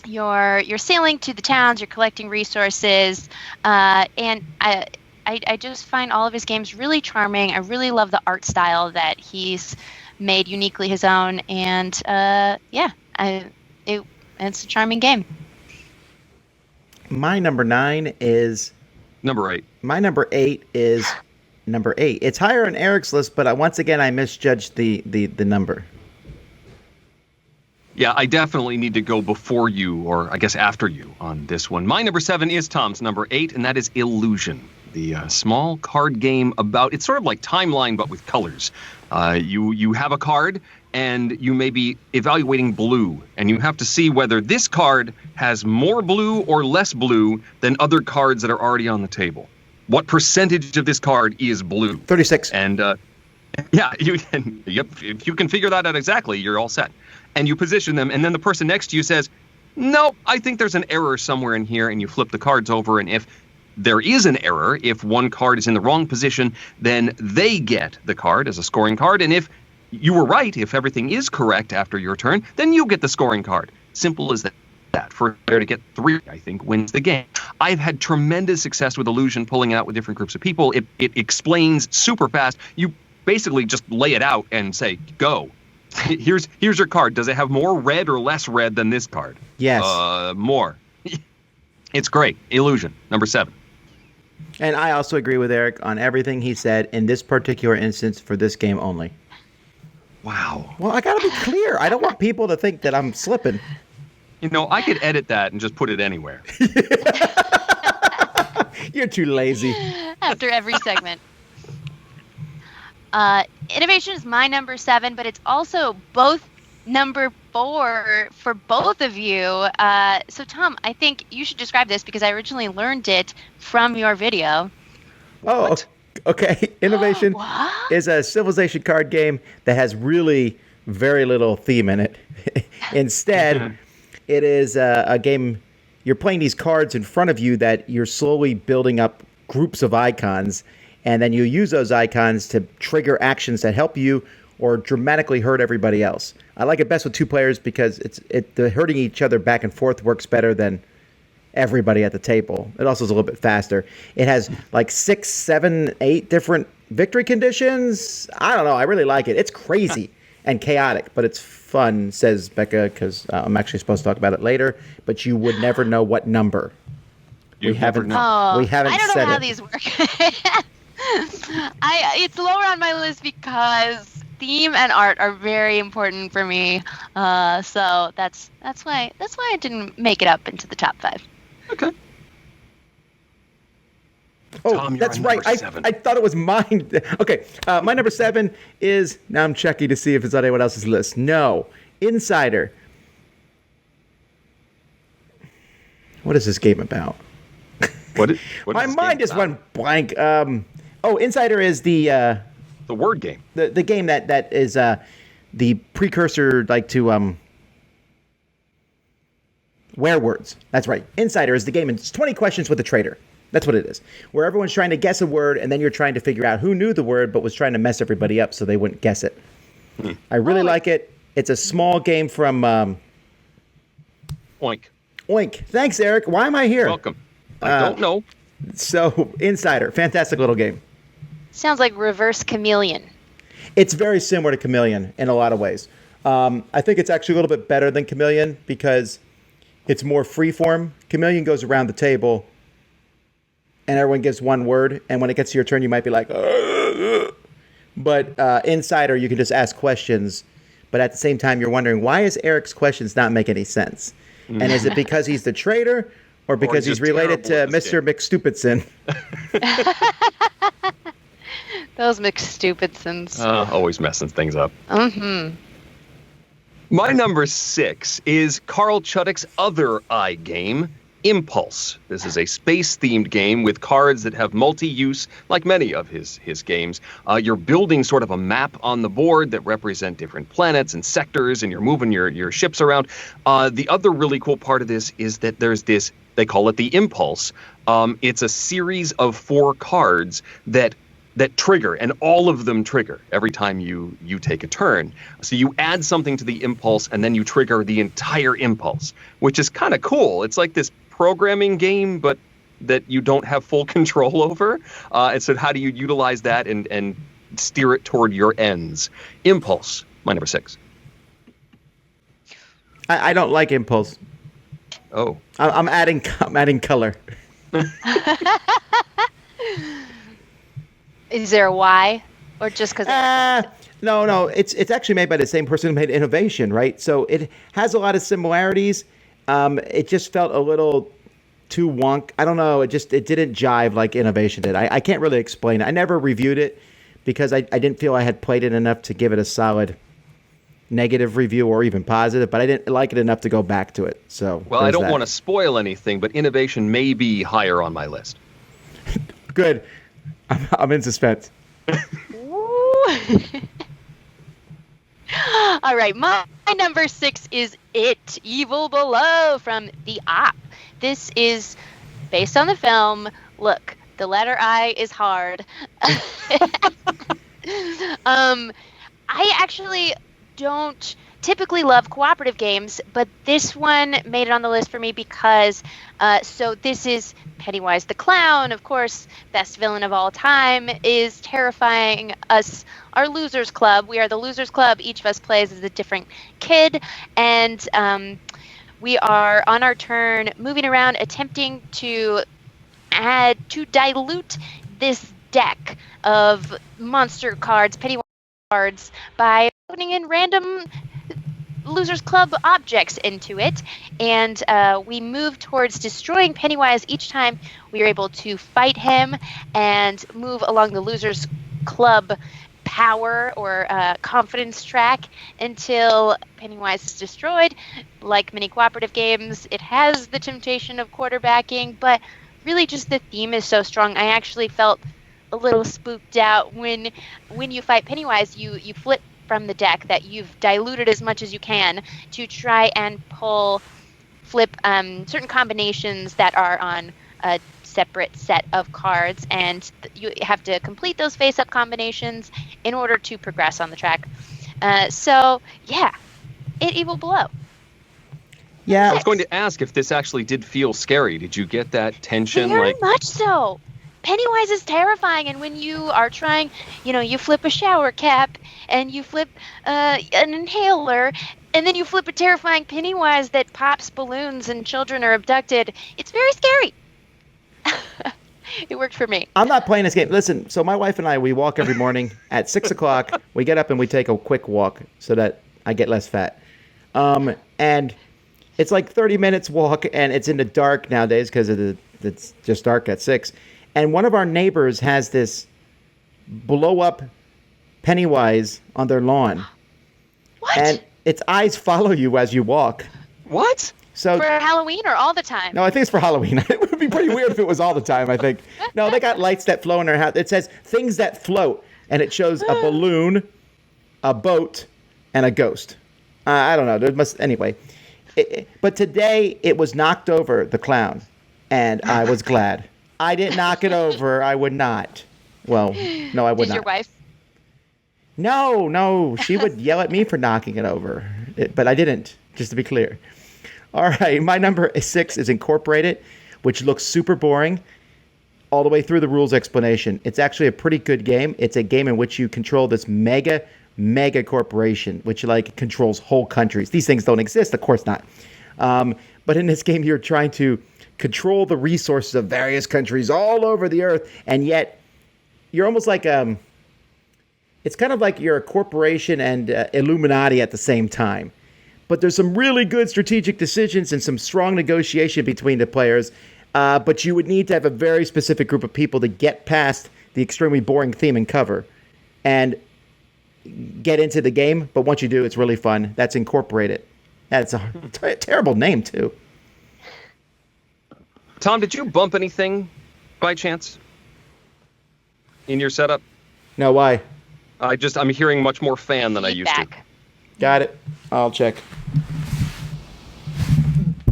you're sailing to the towns, you're collecting resources, and I just find all of his games really charming. I really love the art style that he's made uniquely his own, and it's a charming game. My number 9 is number 8. My number 8 is number 8. It's higher on Eric's list, but once again I misjudged the number. Yeah, I definitely need to go before you, or I guess after you, on this one. My number 7 is Tom's number 8, and that is Illusion, the small card game about, it's sort of like Timeline, but with colors. You have a card, and you may be evaluating blue, and you have to see whether this card has more blue or less blue than other cards that are already on the table. What percentage of this card is blue? 36. And if you can figure that out exactly, you're all set. And you position them, and then the person next to you says, no, I think there's an error somewhere in here, and you flip the cards over, and if there is an error, if one card is in the wrong position, then they get the card as a scoring card, and if you were right, if everything is correct after your turn, then you get the scoring card. Simple as that. For a player to get 3, I think, wins the game. I've had tremendous success with Illusion, pulling it out with different groups of people. It explains super fast. You basically just lay it out and say, go. Here's your card. Does it have more red or less red than this card? Yes. More. It's great. Illusion, number 7. And I also agree with Eric on everything he said in this particular instance for this game only. Wow. Well, I got to be clear. I don't want people to think that I'm slipping. I could edit that and just put it anywhere. You're too lazy. After every segment. Innovation is my number 7, but it's also both number 4 for both of you. So, Tom, I think you should describe this because I originally learned it from your video. Oh, What? okay. Innovation What? is a civilization card game that has really very little theme in it. Instead, it is a game, you're playing these cards in front of you that you're slowly building up groups of icons, and then you use those icons to trigger actions that help you or dramatically hurt everybody else. I like it best with 2 players because the hurting each other back and forth works better than everybody at the table. It also is a little bit faster. It has like 6, 7, 8 different victory conditions. I don't know. I really like it. It's crazy. and chaotic, but it's fun, says Becca, because I'm actually supposed to talk about it later, but you would never know what number. We haven't said I don't know how it. these work. It's lower on my list because theme and art are very important for me. So that's why I didn't make it up into the top 5. Okay. Oh, Tom, that's right. I thought it was mine. Okay, my number 7 is, now I'm checking to see if it's on anyone else's list. No, Insider. What is this game about? What my mind just went blank. Insider is the word game. The game that is the precursor, like, to Werewords. That's right. Insider is the game, and it's 20 questions with a trader. That's what it is. Where everyone's trying to guess a word, and then you're trying to figure out who knew the word but was trying to mess everybody up so they wouldn't guess it. I really like it. It's a small game from Oink. Oink. Thanks, Eric. Why am I here? Welcome. I don't know. So, Insider. Fantastic little game. Sounds like Reverse Chameleon. It's very similar to Chameleon in a lot of ways. I think it's actually a little bit better than Chameleon because it's more freeform. Chameleon goes around the table and everyone gives one word, and when it gets to your turn, you might be like, ugh. But Insider, you can just ask questions, but at the same time, you're wondering, why is Eric's questions not make any sense? And is it because he's the traitor, or because he's related to Mr. McStupidson? Those McStupidsons. Always messing things up. Mm-hmm. My number 6 is Carl Chudik's other iGame, Impulse. This is a space-themed game with cards that have multi-use, like many of his games. You're building sort of a map on the board that represent different planets and sectors, and you're moving your ships around. The other really cool part of this is that there's this, they call it the Impulse. It's a series of 4 cards that trigger, and all of them trigger every time you take a turn. So you add something to the impulse, and then you trigger the entire impulse, which is kind of cool. It's like this programming game, but that you don't have full control over. And so how do you utilize that and steer it toward your ends? Impulse, my number 6. I don't like Impulse. Oh. I'm adding color. Is there a why? Or just because? No. It's actually made by the same person who made Innovation, right? So it has a lot of similarities. It just felt a little too wonk. I don't know. It didn't jive like Innovation did. I can't really explain it. I never reviewed it because I didn't feel I had played it enough to give it a solid negative review or even positive, but I didn't like it enough to go back to it. So well, I don't want to spoil anything, but Innovation may be higher on my list. Good. I'm in suspense. All right, my number 6 is It, Evil Below from the Op. This is based on the film. Look, the letter I is hard. I actually don't typically love cooperative games, but this one made it on the list for me because so this is Pennywise the Clown, of course, best villain of all time, is terrifying us, our Losers Club. We are the Losers Club. Each of us plays as a different kid, and we are on our turn moving around attempting to dilute this deck of monster cards, Pennywise cards, by putting in random Losers Club objects into it, and we move towards destroying Pennywise each time we are able to fight him and move along the Losers Club power or confidence track until Pennywise is destroyed. Like many cooperative games, it has the temptation of quarterbacking, but really just the theme is so strong. I actually felt a little spooked out when you fight Pennywise. You flip from the deck that you've diluted as much as you can to try and flip certain combinations that are on a separate set of cards, and you have to complete those face-up combinations in order to progress on the track. So, yeah, It, Evil Below. Yeah. I was going to ask if this actually did feel scary. Did you get that tension? Very much so. Pennywise is terrifying, and when you are trying, you flip a shower cap, and you flip an inhaler, and then you flip a terrifying Pennywise that pops balloons and children are abducted. It's very scary. It worked for me. I'm not playing this game. Listen, so my wife and I, we walk every morning at 6 o'clock. We get up and we take a quick walk so that I get less fat. And it's like 30 minutes walk, and it's in the dark nowadays because it's just dark at 6. And one of our neighbors has this blow-up Pennywise on their lawn. What? And its eyes follow you as you walk. What? So for Halloween or all the time? No, I think it's for Halloween. It would be pretty weird if it was all the time, I think. No, they got lights that flow in their house. It says things that float, and it shows a balloon, a boat, and a ghost. I don't know. There must anyway. But today it was knocked over, the clown, and I was glad. I didn't knock it over. I would not. Well, no, I would not. Did your wife? No. She would yell at me for knocking it over. But I didn't, just to be clear. All right, my number 6 is Incorporated, which looks super boring all the way through the rules explanation. It's actually a pretty good game. It's a game in which you control this mega corporation, which controls whole countries. These things don't exist, of course not. But in this game, you're trying to control the resources of various countries all over the earth, and yet you're almost like it's kind of like you're a corporation and Illuminati at the same time. But there's some really good strategic decisions and some strong negotiation between the players. But you would need to have a very specific group of people to get past the extremely boring theme and cover and get into the game. But once you do, it's really fun. That's Incorporated. That's a terrible name, too. Tom, did you bump anything by chance in your setup? No, why? I'm hearing much more fan than I used to. Got it. I'll check.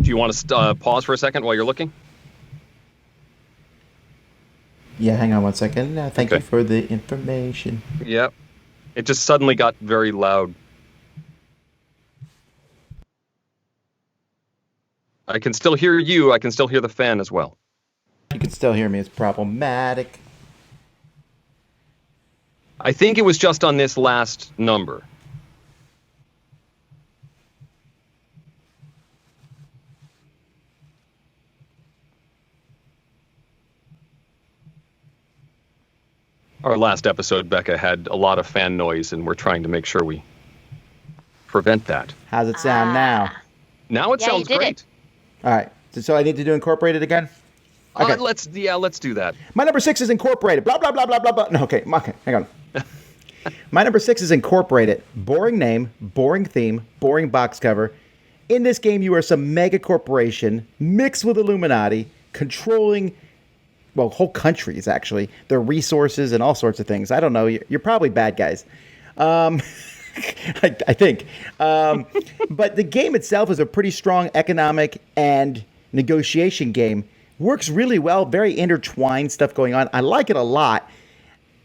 Do you want to pause for a second while you're looking? Yeah, hang on one second. Thank you for the information. Yep. It just suddenly got very loud. I can still hear you. I can still hear the fan as well. You can still hear me. It's problematic. I think it was just on this last number. Our last episode, Becca, had a lot of fan noise, and we're trying to make sure we prevent that. How's it sound now? Now it sounds great. It. All right. So I need to do Incorporated again? Okay. Let's do that. My number 6 is Incorporated. Blah, blah, blah, blah, blah, blah. No, okay. Hang on. My number 6 is Incorporated. Boring name, boring theme, boring box cover. In this game, you are some mega corporation mixed with Illuminati, controlling, whole countries, actually, their resources and all sorts of things. I don't know. You're probably bad guys. I think. But the game itself is a pretty strong economic and negotiation game. Works really well. Very intertwined stuff going on. I like it a lot.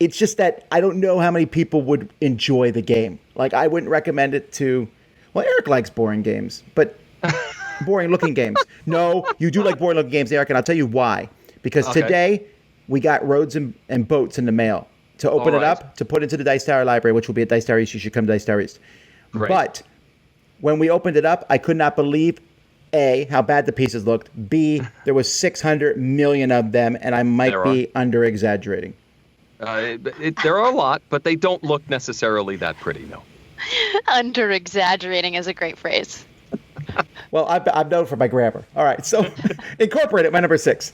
It's just that I don't know how many people would enjoy the game. I wouldn't recommend it to... Well, Eric likes boring games, but boring-looking games. No, you do like boring-looking games, Eric, and I'll tell you why. Because today, we got roads and boats in the mail to open it up, to put into the Dice Tower Library, which will be at Dice Tower East. You should come to Dice Tower East. Right. But when we opened it up, I could not believe, A, how bad the pieces looked. B, there was 600 million of them, and I might be under-exaggerating. There are a lot, but they don't look necessarily that pretty, no. Under-exaggerating is a great phrase. Well, I'm known for my grammar. All right, so Incorporated, my number 6.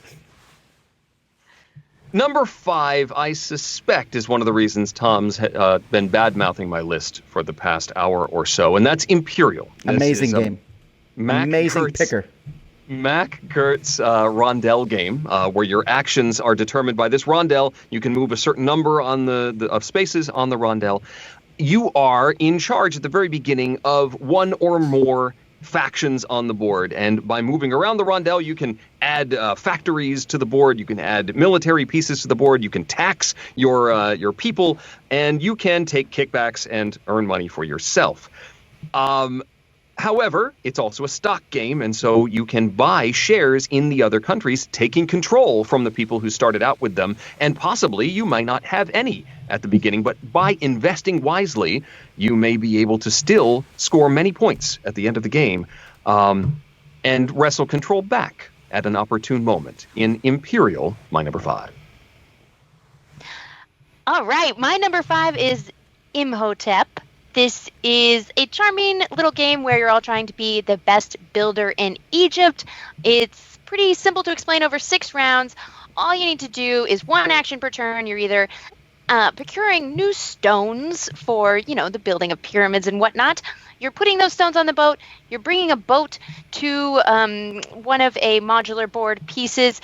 Number 5, I suspect, is one of the reasons Tom's been bad-mouthing my list for the past hour or so, and that's Imperial. Amazing game. Amazing picker. Mac Gert's rondel game, where your actions are determined by this rondel. You can move a certain number on of spaces on the rondel. You are in charge at the very beginning of one or more factions on the board, and by moving around the rondel, you can add factories to the board, you can add military pieces to the board, you can tax your people, and you can take kickbacks and earn money for yourself. However, it's also a stock game, and so you can buy shares in the other countries, taking control from the people who started out with them, and possibly you might not have any at the beginning, but by investing wisely, you may be able to still score many points at the end of the game, and wrestle control back at an opportune moment in Imperial, my number 5. All right, my number 5 is Imhotep. This is a charming little game where you're all trying to be the best builder in Egypt. It's pretty simple to explain over 6 rounds. All you need to do is 1 action per turn. You're either procuring new stones for, the building of pyramids and whatnot. You're putting those stones on the boat. You're bringing a boat to one of a modular board pieces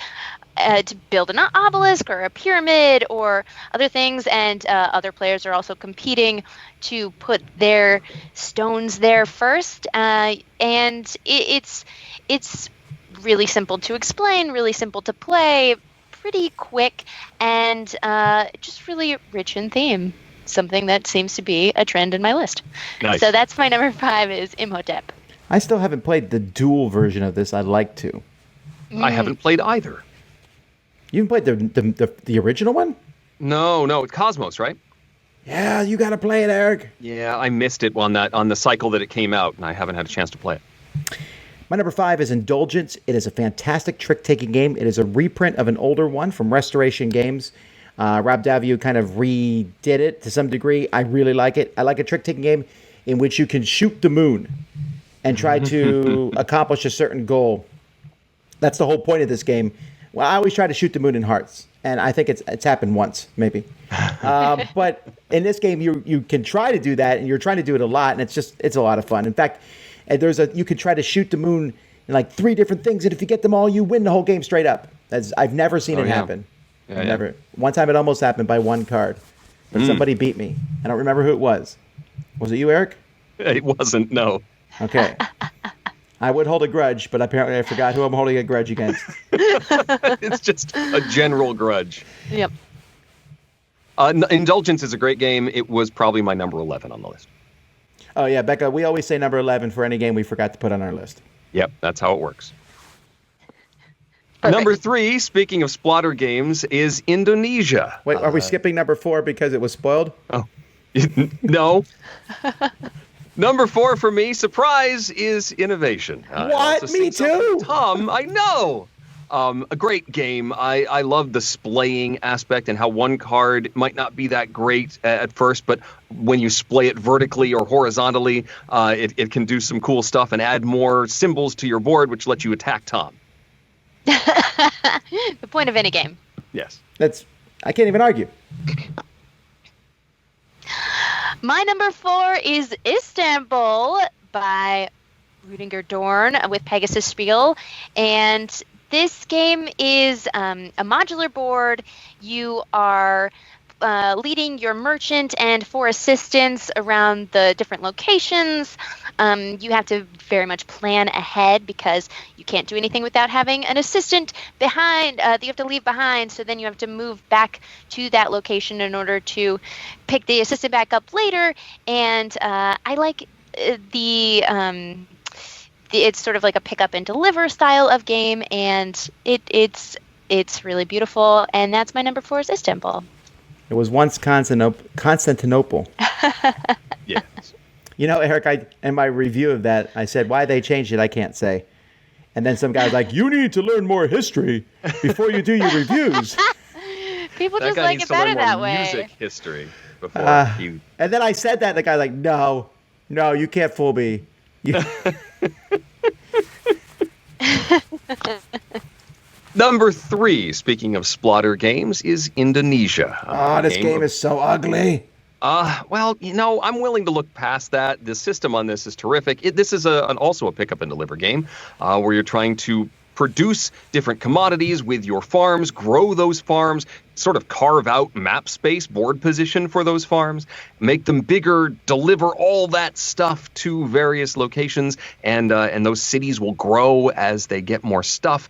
to build an obelisk or a pyramid or other things, and other players are also competing to put their stones there first. And it's really simple to explain, really simple to play, pretty quick, and just really rich in theme. Something that seems to be a trend in my list. Nice. So that's my number 5 is Imhotep. I still haven't played the dual version of this. I'd like to. I haven't played either. You haven't played the original one? No, it's Cosmos, right? Yeah, you got to play it, Eric. Yeah, I missed it on the cycle that it came out, and I haven't had a chance to play it. My number 5 is Indulgence. It is a fantastic trick-taking game. It is a reprint of an older one from Restoration Games. Rob Daviau kind of redid it to some degree. I really like it. I like a trick-taking game in which you can shoot the moon and try to accomplish a certain goal. That's the whole point of this game. Well, I always try to shoot the moon in hearts, and I think it's happened once, maybe. But in this game, you can try to do that, and you're trying to do it a lot, and it's a lot of fun. In fact, you can try to shoot the moon in like 3 different things, and if you get them all, you win the whole game straight up. I've never seen it happen. Yeah, never. One time it almost happened by 1 card, but somebody beat me. I don't remember who it was. Was it you, Eric? It wasn't, no. Okay. I would hold a grudge, but apparently I forgot who I'm holding a grudge against. It's just a general grudge. Yep. Indulgence is a great game. It was probably my number 11 on the list. Oh, yeah, Becca, we always say number 11 for any game we forgot to put on our list. Yep, that's how it works. Perfect. Number 3, speaking of splatter games, is Indonesia. Wait, are we skipping number 4 because it was spoiled? Oh, no. Number 4 for me, surprise, is Innovation. What? Me too. Tom, I know. A great game. I love the splaying aspect and how 1 card might not be that great at first, but when you splay it vertically or horizontally, it can do some cool stuff and add more symbols to your board, which lets you attack Tom. The point of any game. Yes. I can't even argue. My number 4 is Istanbul by Rudiger Dorn with Pegasus Spiel. And this game is a modular board. You are leading your merchant and 4 assistants around the different locations. You have to very much plan ahead because you can't do anything without having an assistant behind that you have to leave behind. So then you have to move back to that location in order to pick the assistant back up later. And I like it's sort of like a pick up and deliver style of game, and it's really beautiful. And that's my number 4 is Istanbul. It was once Constantinople. Yes. You know, Eric, in my review of that, I said, why they changed it, I can't say. And then some guy's like, you need to learn more history before you do your reviews. People just like it better that way. Music history before you. And then I said that, and the guy's like, no, you can't fool me. Number 3, speaking of splatter games, is Indonesia. This game is so ugly. Well, I'm willing to look past that. The system on this is terrific. This is also a pick up and deliver game where you're trying to produce different commodities with your farms, grow those farms, sort of carve out map space, board position for those farms, make them bigger, deliver all that stuff to various locations, and those cities will grow as they get more stuff.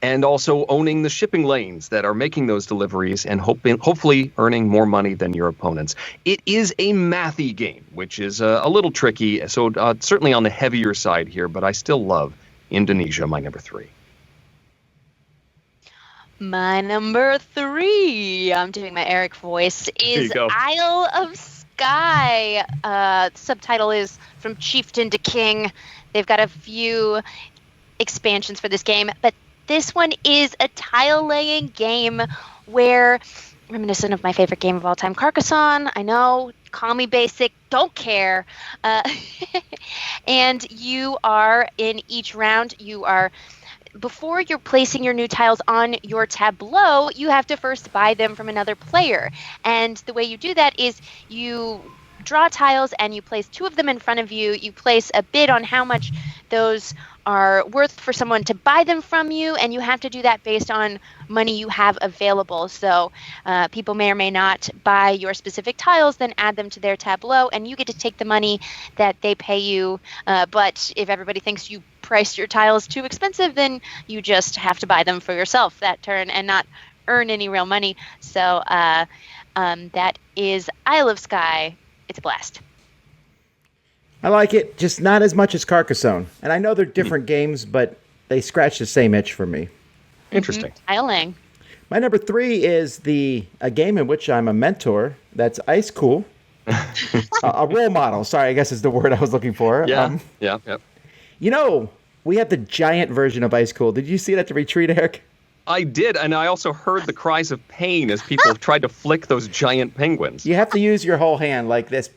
and also owning the shipping lanes that are making those deliveries and hopefully earning more money than your opponents. It is a mathy game, which is a little tricky, so certainly on the heavier side here, but I still love Indonesia, my number 3. My number 3, I'm doing my Eric voice, is Isle of Skye. Subtitle is From Chieftain to King. They've got a few expansions for this game, but this one is a tile-laying game where, reminiscent of my favorite game of all time, Carcassonne, I know, call me basic, don't care. And you are, in each round, before you're placing your new tiles on your tableau, you have to first buy them from another player. And the way you do that is you draw tiles and you place 2 of them in front of you. You place a bid on how much those are worth for someone to buy them from you, and you have to do that based on money you have available. So people may or may not buy your specific tiles, then add them to their tableau, and you get to take the money that they pay you. But if everybody thinks you priced your tiles too expensive, then you just have to buy them for yourself that turn and not earn any real money. So that is Isle of Skye. It's a blast. I like it, just not as much as Carcassonne. And I know they're different games, but they scratch the same itch for me. Interesting. Tiling. My number 3 is a game in which I'm a mentor. That's Ice Cool. A role model. Sorry, I guess is the word I was looking for. Yeah. You know, we have the giant version of Ice Cool. Did you see it at the retreat, Eric? I did, and I also heard the cries of pain as people tried to flick those giant penguins. You have to use your whole hand like this.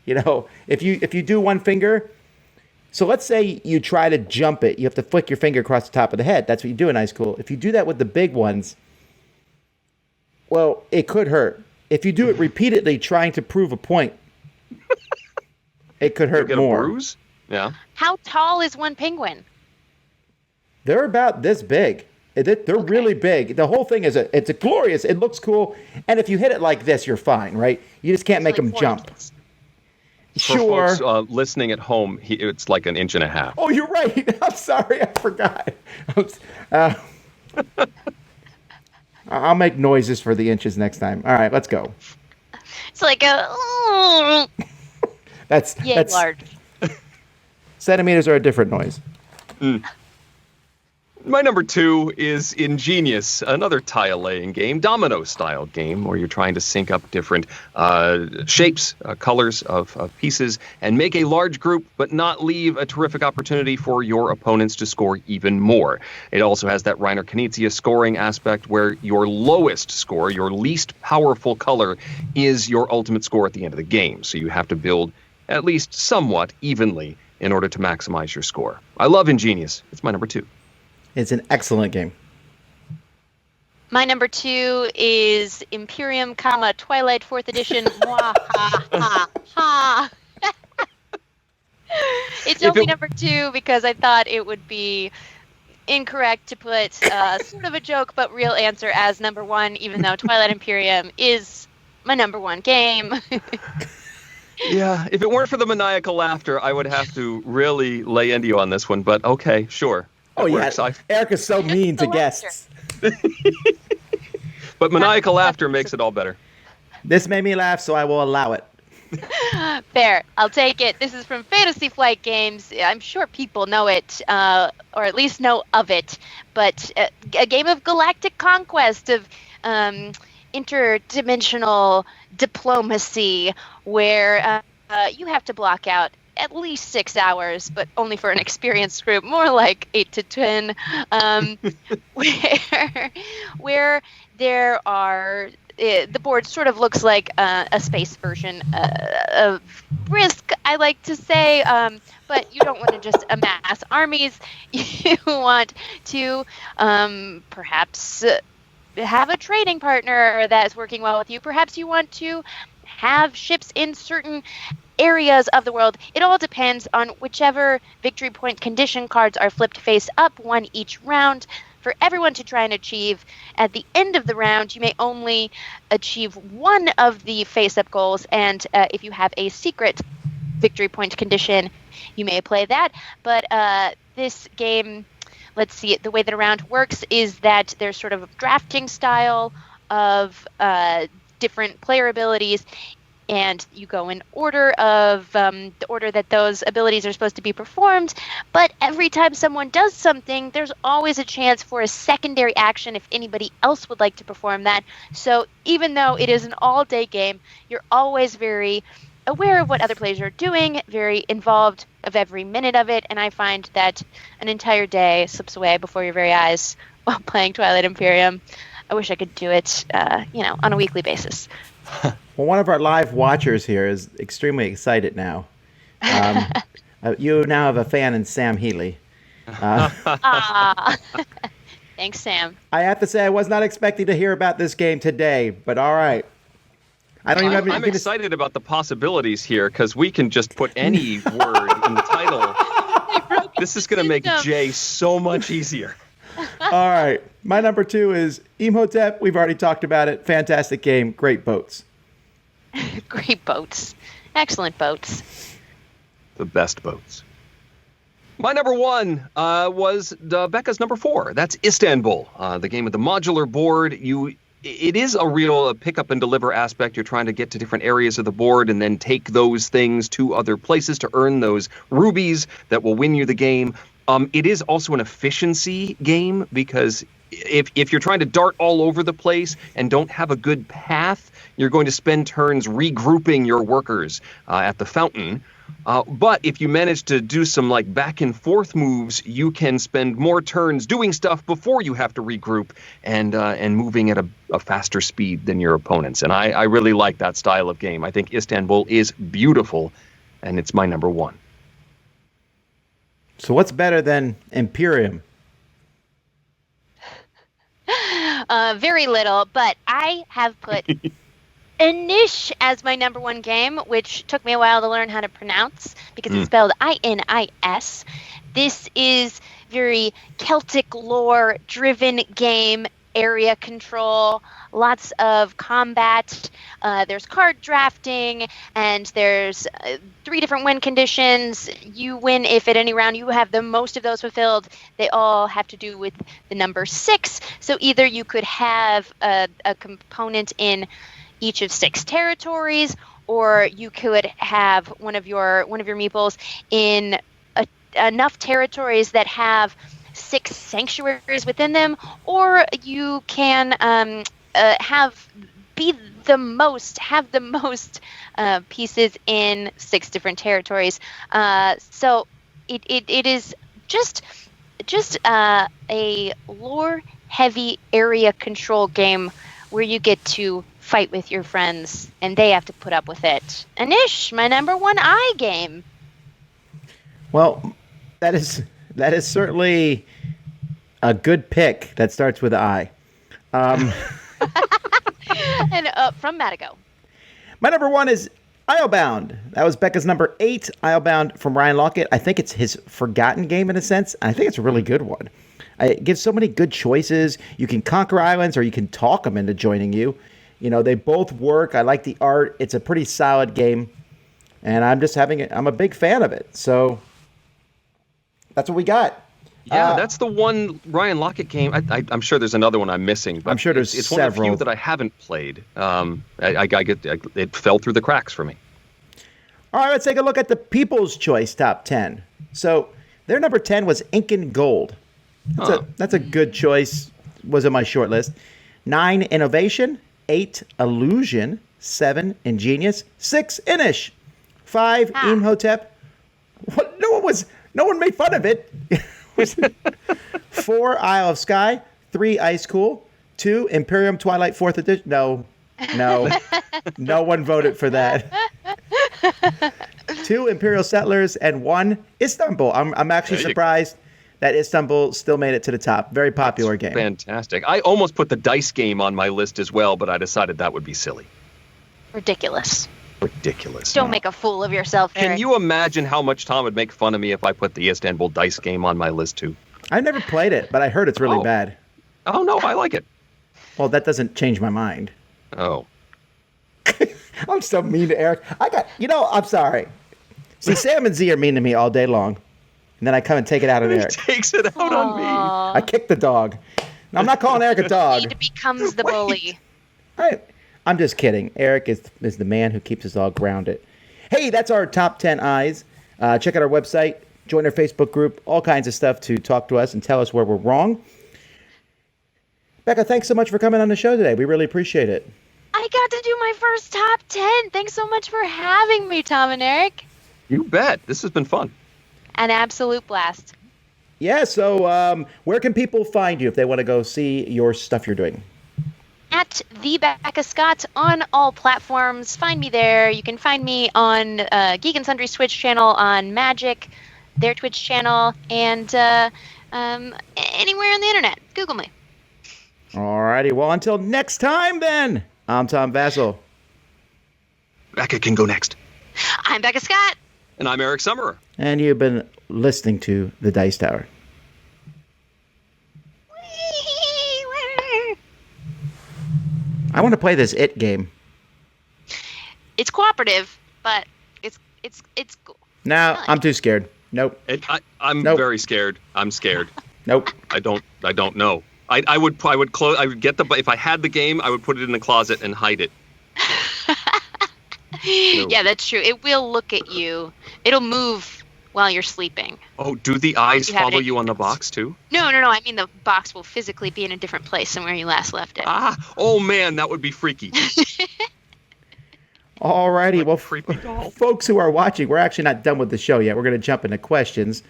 You know, if you do one finger, so let's say you try to jump it, you have to flick your finger across the top of the head. That's what you do in Ice Cool. If you do that with the big ones, well, it could hurt. If you do it repeatedly trying to prove a point, it could hurt get more. A bruise? Yeah. How tall is one penguin? They're about this big. They're really big. The whole thing it's a glorious. It looks cool, and if you hit it like this, you're fine, right? You just can't make them jump. For folks listening at home, it's like 1.5 inches. Oh, you're right. I'm sorry, I forgot. I'll make noises for the inches next time. All right, let's go. It's like a. That's large. Centimeters are a different noise. My number 2 is Ingenious, another tile-laying game, domino-style game, where you're trying to sync up different shapes, colors of pieces, and make a large group, but not leave a terrific opportunity for your opponents to score even more. It also has that Reiner Knizia scoring aspect where your lowest score, your least powerful color, is your ultimate score at the end of the game. So you have to build at least somewhat evenly in order to maximize your score. I love Ingenious. It's my number 2. It's an excellent game. My number 2 is Imperium, Twilight 4th Edition. Mwah, ha, ha, ha. It's only number 2 because I thought it would be incorrect to put sort of a joke but real answer as number 1, even though Twilight Imperium is my number 1 game. Yeah, if it weren't for the maniacal laughter, I would have to really lay into you on this one, but okay, sure. Oh, yeah. Eric is so mean to guests. But maniacal laughter makes it all better. This made me laugh, so I will allow it. Fair. I'll take it. This is from Fantasy Flight Games. I'm sure people know it, or at least know of it. But a game of galactic conquest, of interdimensional diplomacy, where you have to block out at least 6 hours, but only for an experienced group, more like 8 to 10, where there are, the board sort of looks like a space version of Risk, I like to say, but you don't want to just amass armies. You want to perhaps have a trading partner that's working well with you. Perhaps you want to have ships in certain areas of the world. It all depends on whichever victory point condition cards are flipped face up, one each round, for everyone to try and achieve. At the end of the round, you may only achieve one of the face up goals, and if you have a secret victory point condition, you may play that. But this game let's see, the way that a round works is that there's sort of a drafting style of different player abilities, and you go in order of the order that those abilities are supposed to be performed. But every time someone does something, there's always a chance for a secondary action if anybody else would like to perform that. So even though it is an all-day game, you're always very aware of what other players are doing, very involved of every minute of it, and I find that an entire day slips away before your very eyes while playing Twilight Imperium. I wish I could do it, on a weekly basis. Well, one of our live watchers here is extremely excited now. You now have a fan in Sam Healy. Thanks, Sam. I have to say, I was not expecting to hear about this game today, but all right. I'm excited about the possibilities here because we can just put any word in the title. This is going to make Jay so much easier. All right. My number 2 is Imhotep. We've already talked about it. Fantastic game. Great boats. Great boats. Excellent boats. The best boats. My number 1 was Becca's number 4. That's Istanbul, the game with the modular board. It is a real pick up and deliver aspect. You're trying to get to different areas of the board and then take those things to other places to earn those rubies that will win you the game. It is also an efficiency game because if you're trying to dart all over the place and don't have a good path, you're going to spend turns regrouping your workers at the fountain. But if you manage to do some back and forth moves, you can spend more turns doing stuff before you have to regroup and moving at a faster speed than your opponents. And I really like that style of game. I think Istanbul is beautiful, and it's my number 1. So what's better than Imperium? Very little, but I have put Inish as my number 1 game, which took me a while to learn how to pronounce because it's spelled I-N-I-S. This is very Celtic lore driven game, area control, lots of combat. There's card drafting, and there's 3 different win conditions. You win if at any round you have the most of those fulfilled. They all have to do with the number 6. So either you could have a component in each of 6 territories, or you could have one of your meeples in enough territories that have 6 sanctuaries within them, or you can have the most pieces in 6 different territories. So it is just a lore heavy area control game where you get to fight with your friends and they have to put up with it. Anish, my number 1 game. Well, that is certainly a good pick that starts with I. And from Matago. My number 1 is Islebound. That was Becca's number 8. Islebound from Ryan Lockett. I think it's his forgotten game in a sense. I think it's a really good one. It gives so many good choices. You can conquer islands or you can talk them into joining you. They both work. I like the art. It's a pretty solid game. And I'm a big fan of it. So that's what we got. Yeah, that's the one Ryan Lockett game. I'm sure there's another one I'm missing. But I'm sure there's it's several. One of the few that I haven't played. It fell through the cracks for me. All right, let's take a look at the People's Choice Top 10. So their number 10 was Ink and Gold. That's a good choice. Was in my short list. 9, Innovation. 8, Illusion. 7, Ingenious. 6, Inish. 5, Imhotep. What? No one made fun of it. 4, Isle of Skye. 3, Ice Cool. 2, Imperium Twilight 4th Edition. No. No one voted for that. 2, Imperial Settlers. And 1, Istanbul. I'm actually surprised that Istanbul still made it to the top. Very popular game. Fantastic. I almost put the dice game on my list as well, but I decided that would be silly. Ridiculous. Don't make a fool of yourself, Eric. Can you imagine how much Tom would make fun of me if I put the Istanbul dice game on my list too? I never played it, but I heard it's really bad. Oh, no, I like it. Well, that doesn't change my mind. Oh. I'm so mean to Eric. I'm sorry. See, Sam and Z are mean to me all day long. and then I come and take it out on He Eric. takes it out on me. I kick the dog. Now, I'm not calling Eric a dog. He becomes the bully. I'm just kidding. Eric is the man who keeps his dog grounded. Hey, that's our top 10 eyes. Check out our website. Join our Facebook group. All kinds of stuff to talk to us and tell us where we're wrong. Becca, thanks so much for coming on the show today. We really appreciate it. I got to do my first top 10. Thanks so much for having me, Tom and Eric. You bet. This has been fun. An absolute blast. Yeah, so where can people find you if they want to go see your stuff you're doing? At the Becca Scott on all platforms. Find me there. You can find me on Geek and Sundry's Twitch channel, on Magic, their Twitch channel, and anywhere on the internet. Google me. Alrighty, well, until next time then, I'm Tom Vassell. Becca can go next. I'm Becca Scott. And I'm Eric Summerer. And you've been listening to The Dice Tower. I want to play this It game. It's cooperative, but it's cool. No, I'm too scared. Nope. I'm Nope. very scared. I'm scared. Nope. I don't know. I would close. I would get if I had the game, I would put it in the closet and hide it. No. Yeah, that's true. It will look at you. It'll move while you're sleeping. Oh, do the eyes You have it follow in you on the your- box too? No. I mean, the box will physically be in a different place than where you last left it. Oh man, that would be freaky. Alrighty, well, creepy doll. folks who are watching, we're actually not done with the show yet. We're going to jump into questions.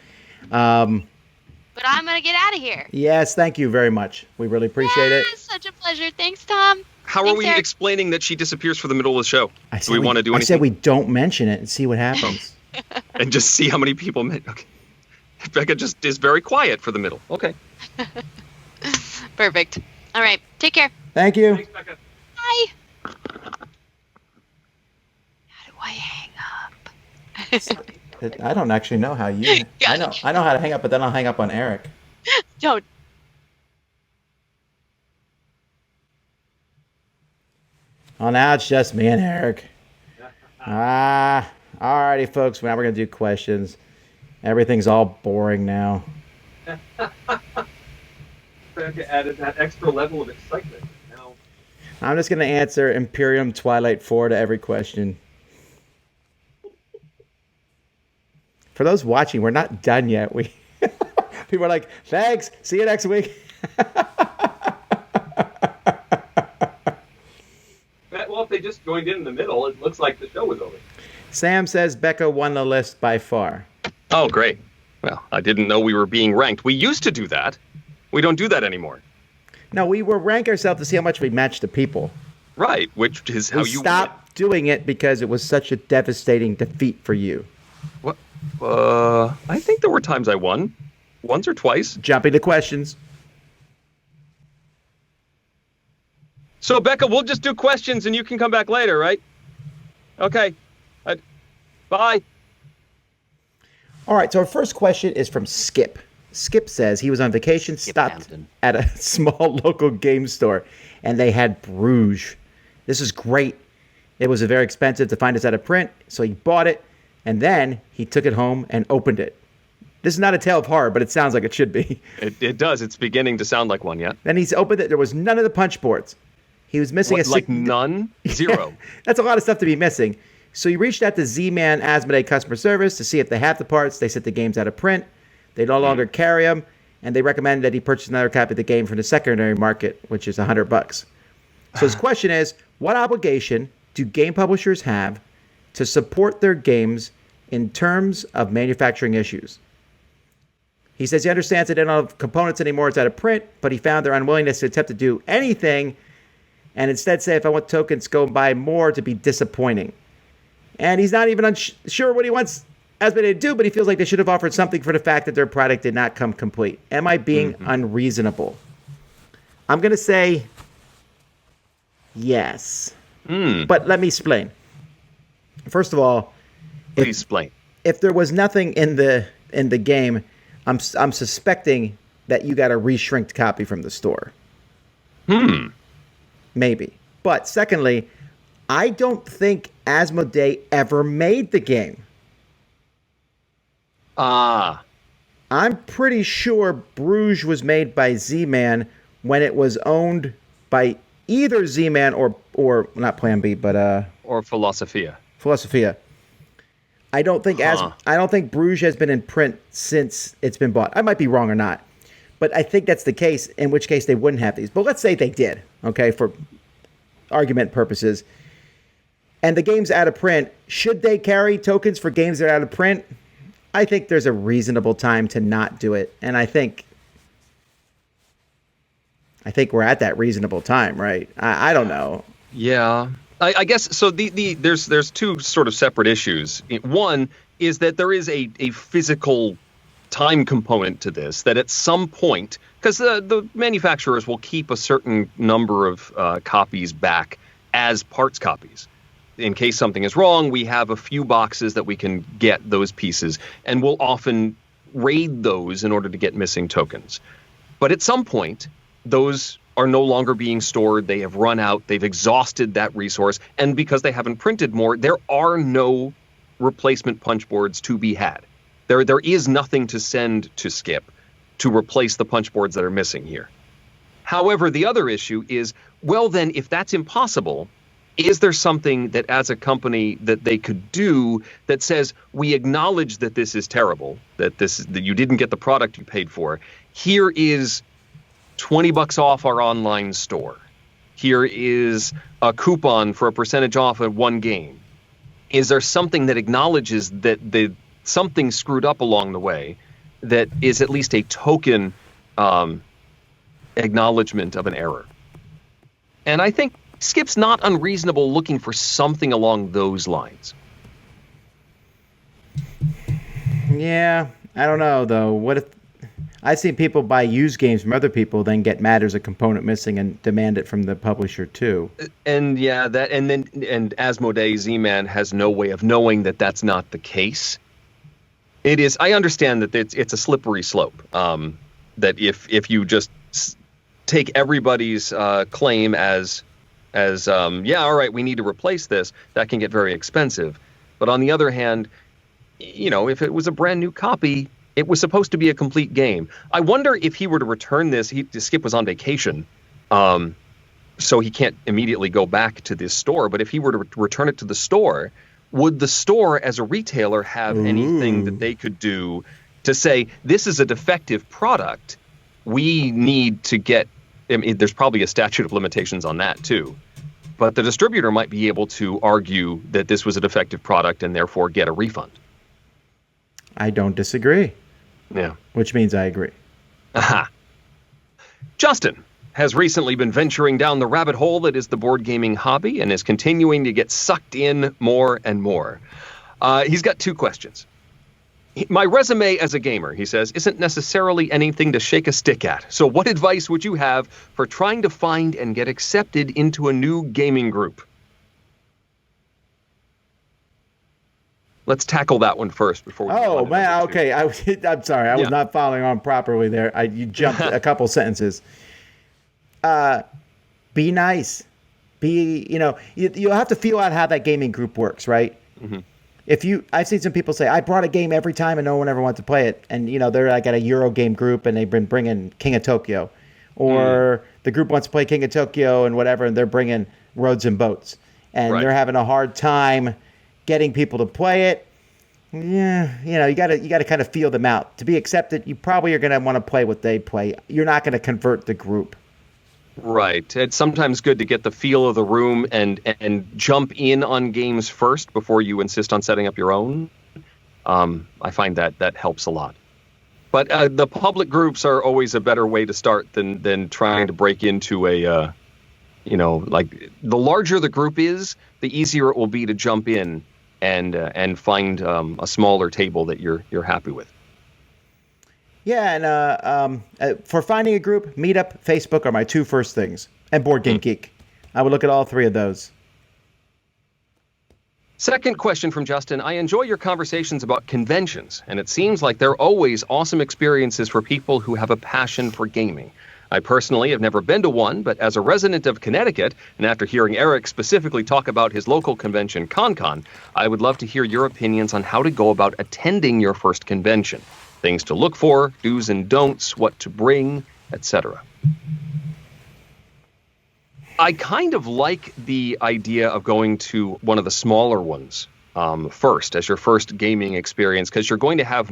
But I'm going to get out of here. Yes, thank you very much. We really appreciate it. Such a pleasure. Thanks, Tom. How are Thanks, we Eric. explaining that she disappears for the middle of the show? Do we want to do I anything? said we don't mention it and see what happens. And just see how many people met. Okay. Becca just is very quiet for the middle. Okay. Perfect. All right. Take care. Thank you. Thanks, Becca. Bye. How do I hang up? I don't actually know how you. I know how to hang up, but then I'll hang up on Eric. Don't. Oh, now it's just me and Eric. Alrighty, folks. Now we're gonna do questions. Everything's all boring now. Becca added that extra level of excitement. Now. I'm just gonna answer Imperium Twilight 4 to every question. For those watching, we're not done yet. People are like, thanks. See you next week. Well, if they just joined in the middle, it looks like the show was over. Sam says Becca won the list by far. Oh, great. Well, I didn't know we were being ranked. We used to do that. We don't do that anymore. No, we will rank ourselves to see how much we match the people. Right, which is how We you stopped doing it because it was such a devastating defeat for you. win. What? I think there were times I won. Once or twice. Jumping to questions. So, Becca, we'll just do questions and you can come back later, right? Okay. Bye. All right, so our first question is from Skip. Skip says he was on vacation, stopped Hampton. at a small local game store, and they had Bruges. This is great. It was very expensive to find us out of print, so he bought it, and then he took it home and opened it. This is not a tale of horror, but it sounds like it should be. It does. It's beginning to sound like one, yeah? Then he's opened it. There was none of the punch boards. He was missing Like none? Zero. That's a lot of stuff to be missing. So he reached out to Z-Man Asmodee customer service to see if they have the parts. They said the game's out of print. They no longer carry them, and they recommend that he purchase another copy of the game from the secondary market, which is $100. So his question is, what obligation do game publishers have to support their games in terms of manufacturing issues? He says he understands that they don't have components anymore, it's out of print, but he found their unwillingness to attempt to do anything and instead say, if I want tokens, go and buy more, to be disappointing. And he's not even sure what he wants Asmodee to do, but he feels like they should have offered something for the fact that their product did not come complete. Am I being unreasonable? I'm going to say yes. But let me explain. First of all, Please explain. if there was nothing in the game, I'm suspecting that you got a reshrinked copy from the store. Maybe. But secondly, I don't think Asmodee ever made the game. I'm pretty sure Bruges was made by Z-Man when it was owned by either Z-Man or not Plan B, but or Philosophia. Philosophia. I don't think Bruges has been in print since it's been bought. I might be wrong or not, but I think that's the case. In which case they wouldn't have these. But let's say they did, okay, for argument purposes. And the game's out of print. Should they carry tokens for games that are out of print? I think there's a reasonable time to not do it, and I think we're at that reasonable time, right? I don't know. Yeah. I guess so. There's two sort of separate issues. One is that there is a physical time component to this. That at some point, because the manufacturers will keep a certain number of copies back as parts copies. In case something is wrong, we have a few boxes that we can get those pieces, and we'll often raid those in order to get missing tokens. But at some point, those are no longer being stored. They have run out. They've exhausted that resource. And because they haven't printed more, there are no replacement punch boards to be had. There is nothing to send to Skip to replace the punch boards that are missing here. However, the other issue is, well, then, if that's impossible, is there something that as a company that they could do that says, we acknowledge that this is terrible, that you didn't get the product you paid for. Here is $20 off our online store. Here is a coupon for a percentage off of one game. Is there something that acknowledges that something screwed up along the way that is at least a token acknowledgement of an error? And I think Skip's not unreasonable looking for something along those lines. Yeah, I don't know, though. What if I've seen people buy used games from other people, then get mad there's a component missing and demand it from the publisher too? And yeah, and Asmodee Z-Man has no way of knowing that that's not the case. It is. I understand that it's a slippery slope. That if you just take everybody's claim as all right, we need to replace this, that can get very expensive. But on the other hand, if it was a brand new copy, it was supposed to be a complete game. I wonder if he were to return this. Skip was on vacation, so he can't immediately go back to this store. But if he were to return it to the store, would the store as a retailer have anything that they could do to say, this is a defective product? We need to get... I mean, there's probably a statute of limitations on that, too. But the distributor might be able to argue that this was a defective product and therefore get a refund. I don't disagree. Yeah. Which means I agree. Aha. Justin has recently been venturing down the rabbit hole that is the board gaming hobby and is continuing to get sucked in more and more. He's got two questions. My resume as a gamer, he says, isn't necessarily anything to shake a stick at. So what advice would you have for trying to find and get accepted into a new gaming group? Let's tackle that one first before we Oh, man, okay. I'm sorry. I was not following on properly there. You jumped a couple sentences. Be nice. You'll have to feel out how that gaming group works, right? Mm-hmm. I've seen some people say, I brought a game every time and no one ever wants to play it. And, they're like at a Euro game group and they've been bringing King of Tokyo. Or the group wants to play King of Tokyo and whatever, and they're bringing Roads and Boats. And they're having a hard time getting people to play it. Yeah, you gotta kind of feel them out. To be accepted, you probably are going to want to play what they play. You're not going to convert the group. Right. It's sometimes good to get the feel of the room and jump in on games first before you insist on setting up your own. I find that helps a lot. But the public groups are always a better way to start than trying to break into a, like the larger the group is, the easier it will be to jump in and find a smaller table that you're happy with. Yeah, and for finding a group, Meetup, Facebook are my two first things, and Board Game Geek. I would look at all three of those. Second question from Justin. I enjoy your conversations about conventions, and it seems like they're always awesome experiences for people who have a passion for gaming. I personally have never been to one, but as a resident of Connecticut, and after hearing Eric specifically talk about his local convention, ConCon, I would love to hear your opinions on how to go about attending your first convention. things to look for, do's and don'ts, what to bring, etc. I kind of like the idea of going to one of the smaller ones first, as your first gaming experience, because you're going to have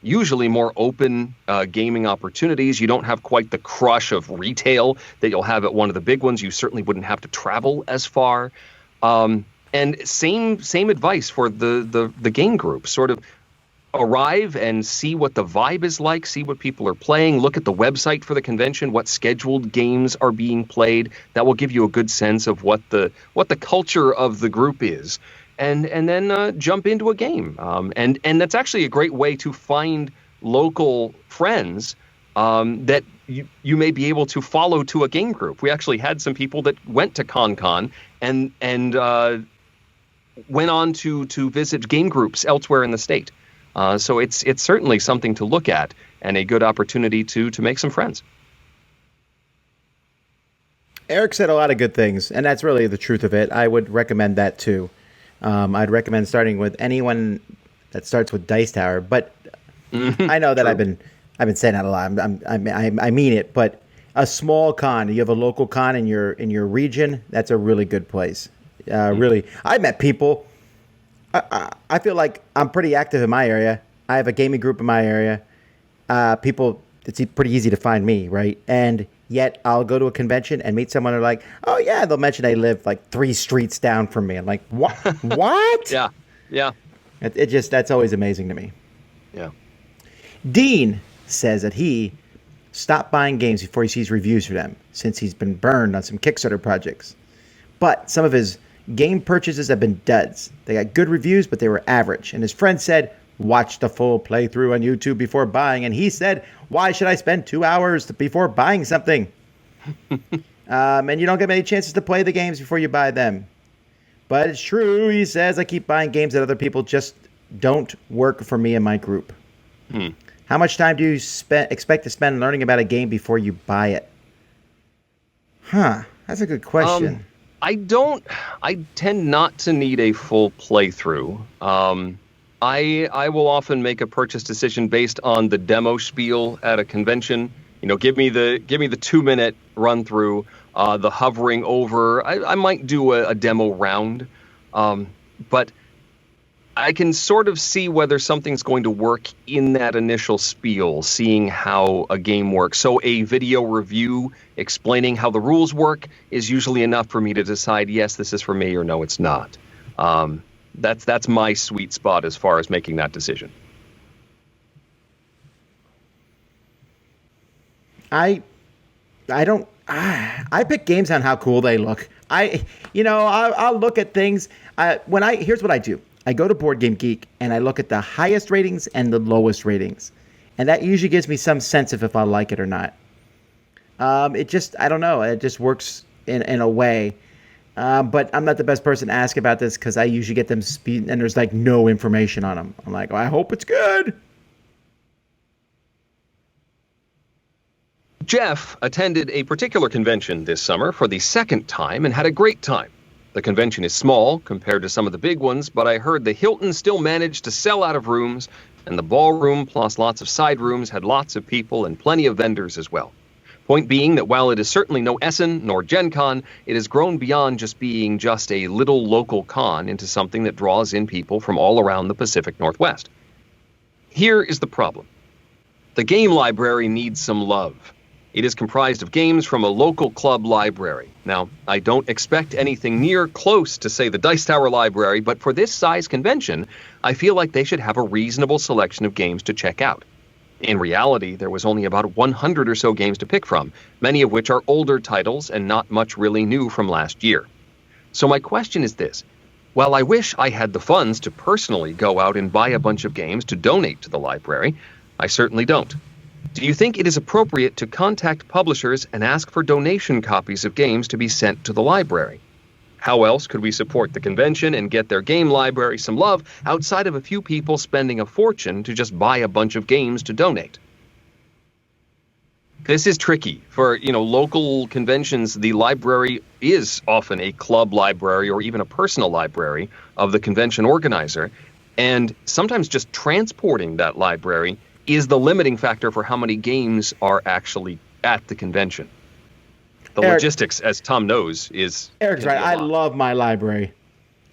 usually more open gaming opportunities. You don't have quite the crush of retail that you'll have at one of the big ones. You certainly wouldn't have to travel as far. And same advice for the game group. Sort of arrive and see what the vibe is like, see what people are playing, look at the website for the convention, what scheduled games are being played. That will give you a good sense of what the culture of the group is. And then jump into a game. And that's actually a great way to find local friends that you may be able to follow to a game group. We actually had some people that went to ConCon and went on to visit game groups elsewhere in the state. So it's certainly something to look at and a good opportunity to make some friends. Eric said a lot of good things, and that's really the truth of it. I would recommend that too. I'd recommend starting with anyone that starts with Dice Tower, but I know that I've been saying that a lot. I mean it, but a small con, you have a local con in your region, that's a really good place. Really, I met people. I feel like I'm pretty active in my area. I have a gaming group in my area. People, it's pretty easy to find me, right? And yet I'll go to a convention and meet someone who are like, oh yeah, they'll mention they live like 3 streets down from me. I'm like, what? What? Yeah. That's always amazing to me. Yeah. Dean says that he stopped buying games before he sees reviews for them, since he's been burned on some Kickstarter projects. But some of his game purchases have been duds. They got good reviews, but they were average. And his friend said, watch the full playthrough on YouTube before buying. And he said, why should I spend 2 hours before buying something? And you don't get many chances to play the games before you buy them. But it's true, he says, I keep buying games that other people just don't work for me and my group. How much time do you expect to spend learning about a game before you buy it? That's a good question. I tend not to need a full playthrough. I will often make a purchase decision based on the demo spiel at a convention. Give me the 2-minute run through, the hovering over. I might do a demo round, but I can sort of see whether something's going to work in that initial spiel, seeing how a game works. So a video review explaining how the rules work is usually enough for me to decide, yes, this is for me, or no, it's not. That's my sweet spot as far as making that decision. I pick games on how cool they look. I'll look at things. Here's what I do. I go to Board Game Geek and I look at the highest ratings and the lowest ratings. And that usually gives me some sense of if I like it or not. I don't know. It just works in a way. But I'm not the best person to ask about this because I usually get them speed and there's like no information on them. I'm like, I hope it's good. Jeff attended a particular convention this summer for the second time and had a great time. The convention is small compared to some of the big ones, but I heard the Hilton still managed to sell out of rooms, and the ballroom plus lots of side rooms had lots of people and plenty of vendors as well. Point being that while it is certainly no Essen nor Gen Con, it has grown beyond just being just a little local con into something that draws in people from all around the Pacific Northwest. Here is the problem. The game library needs some love. It is comprised of games from a local club library. Now, I don't expect anything near close to, say, the Dice Tower library, but for this size convention, I feel like they should have a reasonable selection of games to check out. In reality, there was only about 100 or so games to pick from, many of which are older titles and not much really new from last year. So my question is this. While I wish I had the funds to personally go out and buy a bunch of games to donate to the library, I certainly don't. Do you think it is appropriate to contact publishers and ask for donation copies of games to be sent to the library? How else could we support the convention and get their game library some love outside of a few people spending a fortune to just buy a bunch of games to donate? This is tricky. For, local conventions, the library is often a club library or even a personal library of the convention organizer, and sometimes just transporting that library is the limiting factor for how many games are actually at the convention. The logistics, as Tom knows, is... Eric's right. I love my library,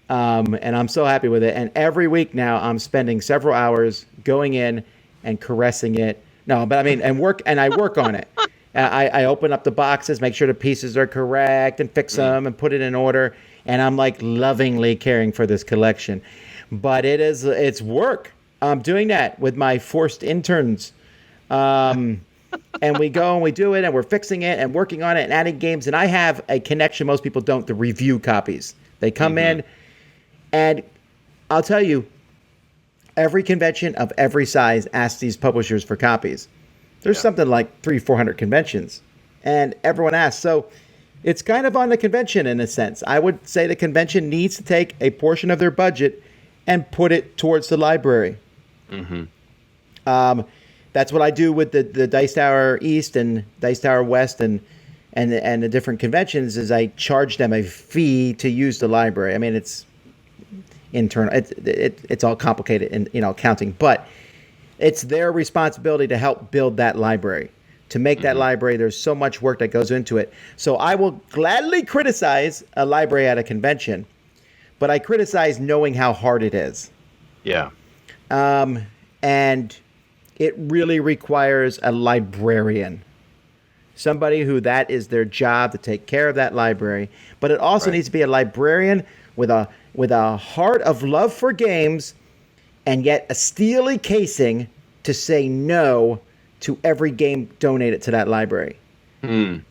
and I'm so happy with it. And every week now, I'm spending several hours going in and caressing it. No, but I mean, and I work on it. I open up the boxes, make sure the pieces are correct, and fix them and put it in order. And I'm like lovingly caring for this collection. But it's work. I'm doing that with my forced interns. And we go and we do it and we're fixing it and working on it and adding games. And I have a connection most people don't, the review copies. They come in and I'll tell you, every convention of every size asks these publishers for copies. There's something like 300-400 conventions and everyone asks. So it's kind of on the convention in a sense. I would say the convention needs to take a portion of their budget and put it towards the library. That's what I do with the Dice Tower East and Dice Tower West and the different conventions is I charge them a fee to use the library. I mean, it's internal. It's all complicated in accounting, but it's their responsibility to help build that library. To make that library, there's so much work that goes into it. So I will gladly criticize a library at a convention, but I criticize knowing how hard it is. Yeah. And it really requires a librarian, somebody who that is their job to take care of that library. But it also needs to be a librarian with a heart of love for games and yet a steely casing to say no to every game donated to that library.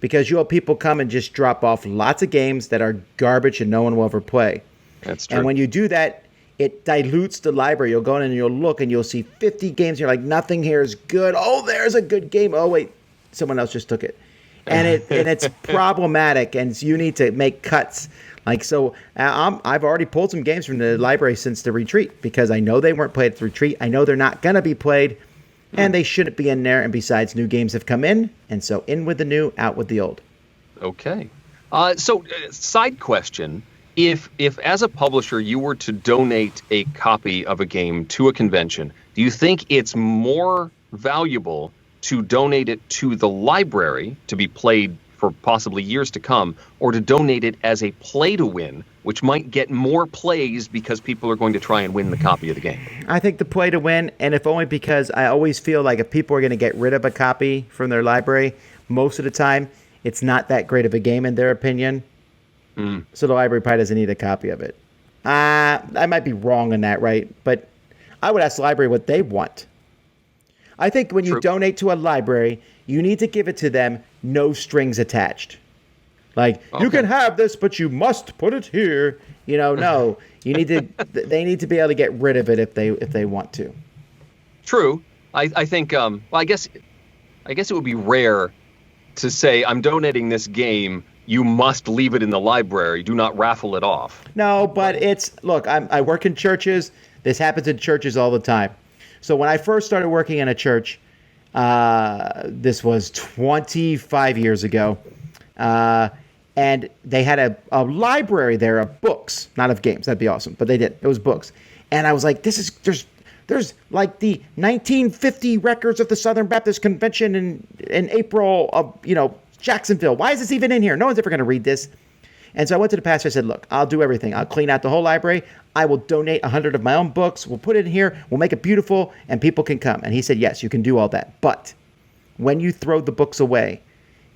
Because you'll have people come and just drop off lots of games that are garbage and no one will ever play. That's true. And when you do that, it dilutes the library. You'll go in and you'll look and you'll see 50 games. And you're like, nothing here is good. Oh, there's a good game. Oh, wait, someone else just took it. And it's problematic. And you need to make cuts. Like, so I've already pulled some games from the library since the retreat because I know they weren't played at the retreat. I know they're not going to be played and they shouldn't be in there. And besides, new games have come in. And so in with the new, out with the old. Okay. Side question. If as a publisher you were to donate a copy of a game to a convention, do you think it's more valuable to donate it to the library to be played for possibly years to come, or to donate it as a play to win, which might get more plays because people are going to try and win the copy of the game? I think the play to win, and if only because I always feel like if people are going to get rid of a copy from their library, most of the time it's not that great of a game in their opinion. So the library probably doesn't need a copy of it. I might be wrong on that, right? But I would ask the library what they want. I think when you donate to a library, you need to give it to them, no strings attached. Like, you can have this, but you must put it here. No. You need to. They need to be able to get rid of it if they want to. True. I think. Well, I guess it would be rare to say I'm donating this game. You must leave it in the library. Do not raffle it off. No, but look, I work in churches. This happens in churches all the time. So when I first started working in a church, this was 25 years ago, and they had a library there of books, not of games. That'd be awesome, but they did. It was books. And I was like, there's like the 1950 records of the Southern Baptist Convention in April of, Jacksonville. Why is this even in here? No one's ever going to read this. And so I went to the pastor. I said, look, I'll do everything. I'll clean out the whole library. I will donate 100 of my own books. We'll put it in here. We'll make it beautiful and people can come. And he said, yes, you can do all that. But when you throw the books away,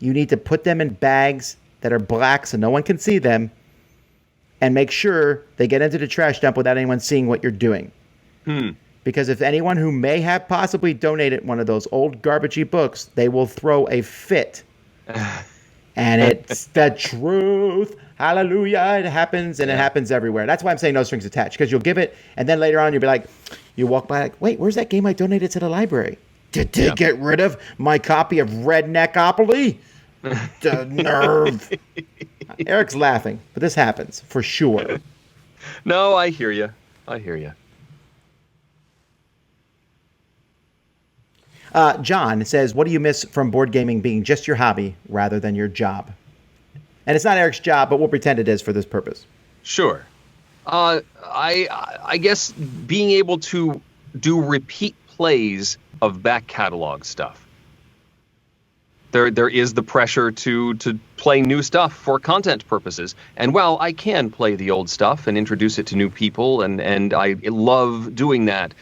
you need to put them in bags that are black so no one can see them and make sure they get into the trash dump without anyone seeing what you're doing. Because if anyone who may have possibly donated one of those old garbagey books, they will throw a fit. And it's the truth. Hallelujah. It happens, and it happens everywhere. That's why I'm saying no strings attached, because you'll give it, and then later on you'll be like, you walk by like, wait, where's that game I donated to the library? Did they get rid of my copy of Redneckopoly? The nerve. Eric's laughing, but this happens for sure. No, I hear you. John says, what do you miss from board gaming being just your hobby rather than your job? And it's not Eric's job, but we'll pretend it is for this purpose. Sure. I guess being able to do repeat plays of back catalog stuff. There is the pressure to play new stuff for content purposes. And while I can play the old stuff and introduce it to new people, and I love doing that,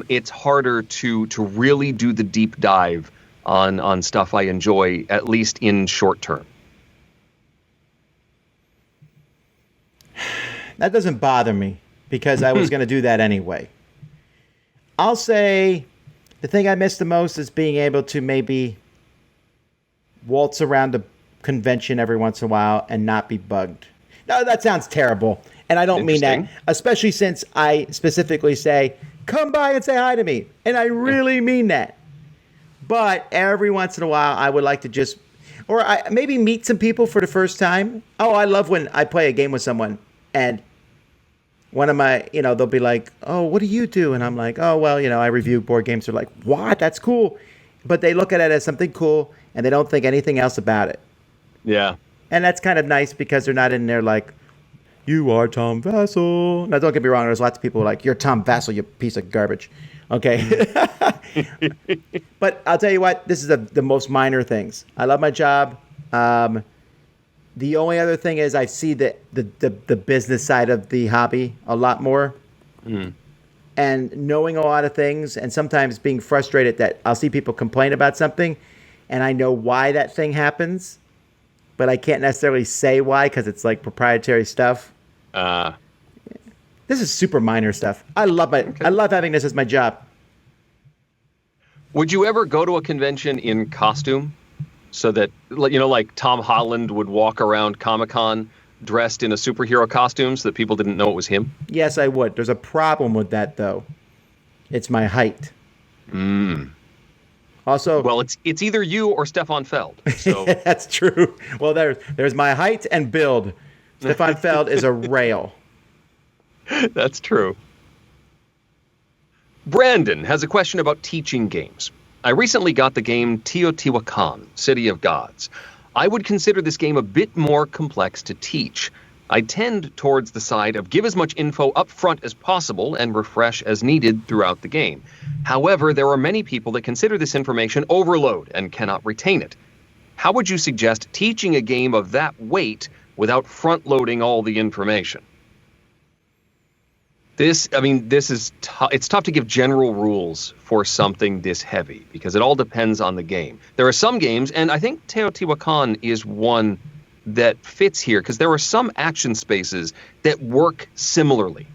it's harder to really do the deep dive on stuff I enjoy, at least in short term. That doesn't bother me because I was going to do that anyway. I'll say the thing I miss the most is being able to maybe waltz around a convention every once in a while and not be bugged. No, that sounds terrible. And I don't mean that, especially since I specifically say, come by and say hi to me. And I really mean that. But every once in a while, I would like to just, or maybe meet some people for the first time. Oh, I love when I play a game with someone and one of my, they'll be like, oh, what do you do? And I'm like, oh, well, I review board games. They're like, what? That's cool. But they look at it as something cool and they don't think anything else about it. Yeah. And that's kind of nice because they're not in there like, you are Tom Vassell. Now, don't get me wrong. There's lots of people who are like, you're Tom Vassell, you piece of garbage. Okay. But I'll tell you what, this is the most minor things. I love my job. The only other thing is I see the business side of the hobby a lot more. Mm. And knowing a lot of things and sometimes being frustrated that I'll see people complain about something and I know why that thing happens, but I can't necessarily say why because it's like proprietary stuff. This is super minor stuff. I love having this as my job. Would you ever go to a convention in costume so that, like Tom Holland would walk around Comic-Con dressed in a superhero costume so that people didn't know it was him? Yes, I would. There's a problem with that, though. It's my height. Also, well, it's either you or Stefan Feld. So. That's true. Well, there's my height and build. Stefan Feld is a rail. That's true. Brandon has a question about teaching games. I recently got the game Teotihuacan, City of Gods. I would consider this game a bit more complex to teach. I tend towards the side of give as much info up front as possible and refresh as needed throughout the game. However, there are many people that consider this information overload and cannot retain it. How would you suggest teaching a game of that weight without front-loading all the information? This is it's tough to give general rules for something this heavy because it all depends on the game. There are some games, and I think Teotihuacan is one that fits here because there are some action spaces that work similarly.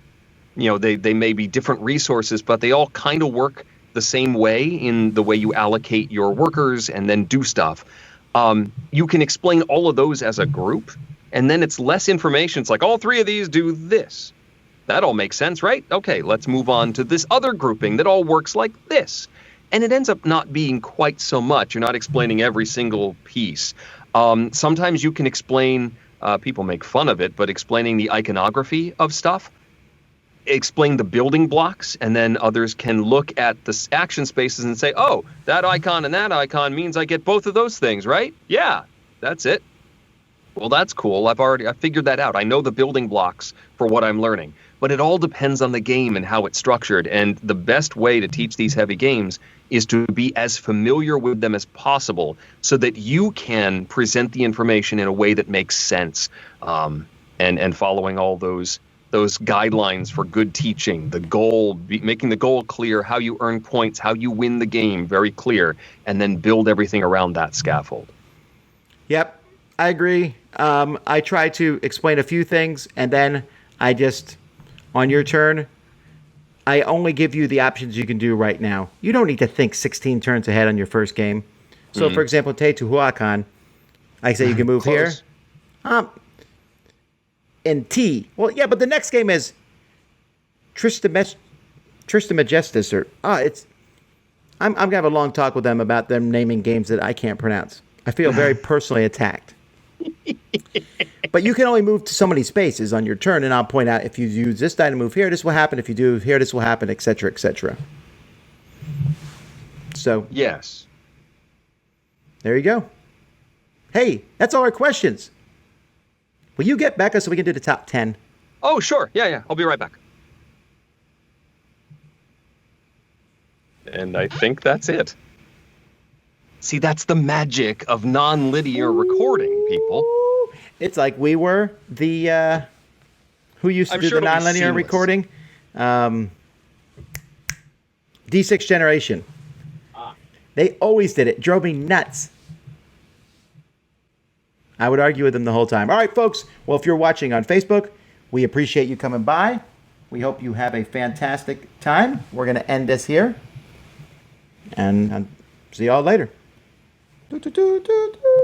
They may be different resources, but they all kind of work the same way in the way you allocate your workers and then do stuff. You can explain all of those as a group, and then it's less information. It's like all three of these do this. That all makes sense, right? Okay, let's move on to this other grouping that all works like this. And it ends up not being quite so much. You're not explaining every single piece. Sometimes you can explain, people make fun of it, but explaining the iconography of stuff, explain the building blocks, and then others can look at the action spaces and say, oh, that icon and that icon means I get both of those things, right? Yeah, that's it. Well, that's cool. I figured that out. I know the building blocks for what I'm learning. But it all depends on the game and how it's structured. And the best way to teach these heavy games is to be as familiar with them as possible so that you can present the information in a way that makes sense. And following all those guidelines for good teaching, the goal, making the goal clear, how you earn points, how you win the game, very clear, and then build everything around that scaffold. Yep, I agree. I try to explain a few things, and then I just... On your turn, I only give you the options you can do right now. You don't need to think 16 turns ahead on your first game. So, for example, Teotihuacan, I say you can move here. In T. Well, yeah, but the next game is Trismegistus. I'm going to have a long talk with them about them naming games that I can't pronounce. I feel very personally attacked. But you can only move to so many spaces on your turn, and I'll point out if you use this die to move here, this will happen. If you do here, this will happen, etc., etc. So yes, there you go. Hey, that's all our questions. Will you get Becca so we can do the top 10? Oh, sure. Yeah. I'll be right back. And I think that's it. See, that's the magic of non-linear recording, people. It's like we were the who used to do the nonlinear recording? D6 Generation. They always did it. Drove me nuts. I would argue with them the whole time. All right, folks. Well, if you're watching on Facebook, we appreciate you coming by. We hope you have a fantastic time. We're going to end this here. And see y'all later. Do, do, do, do, do.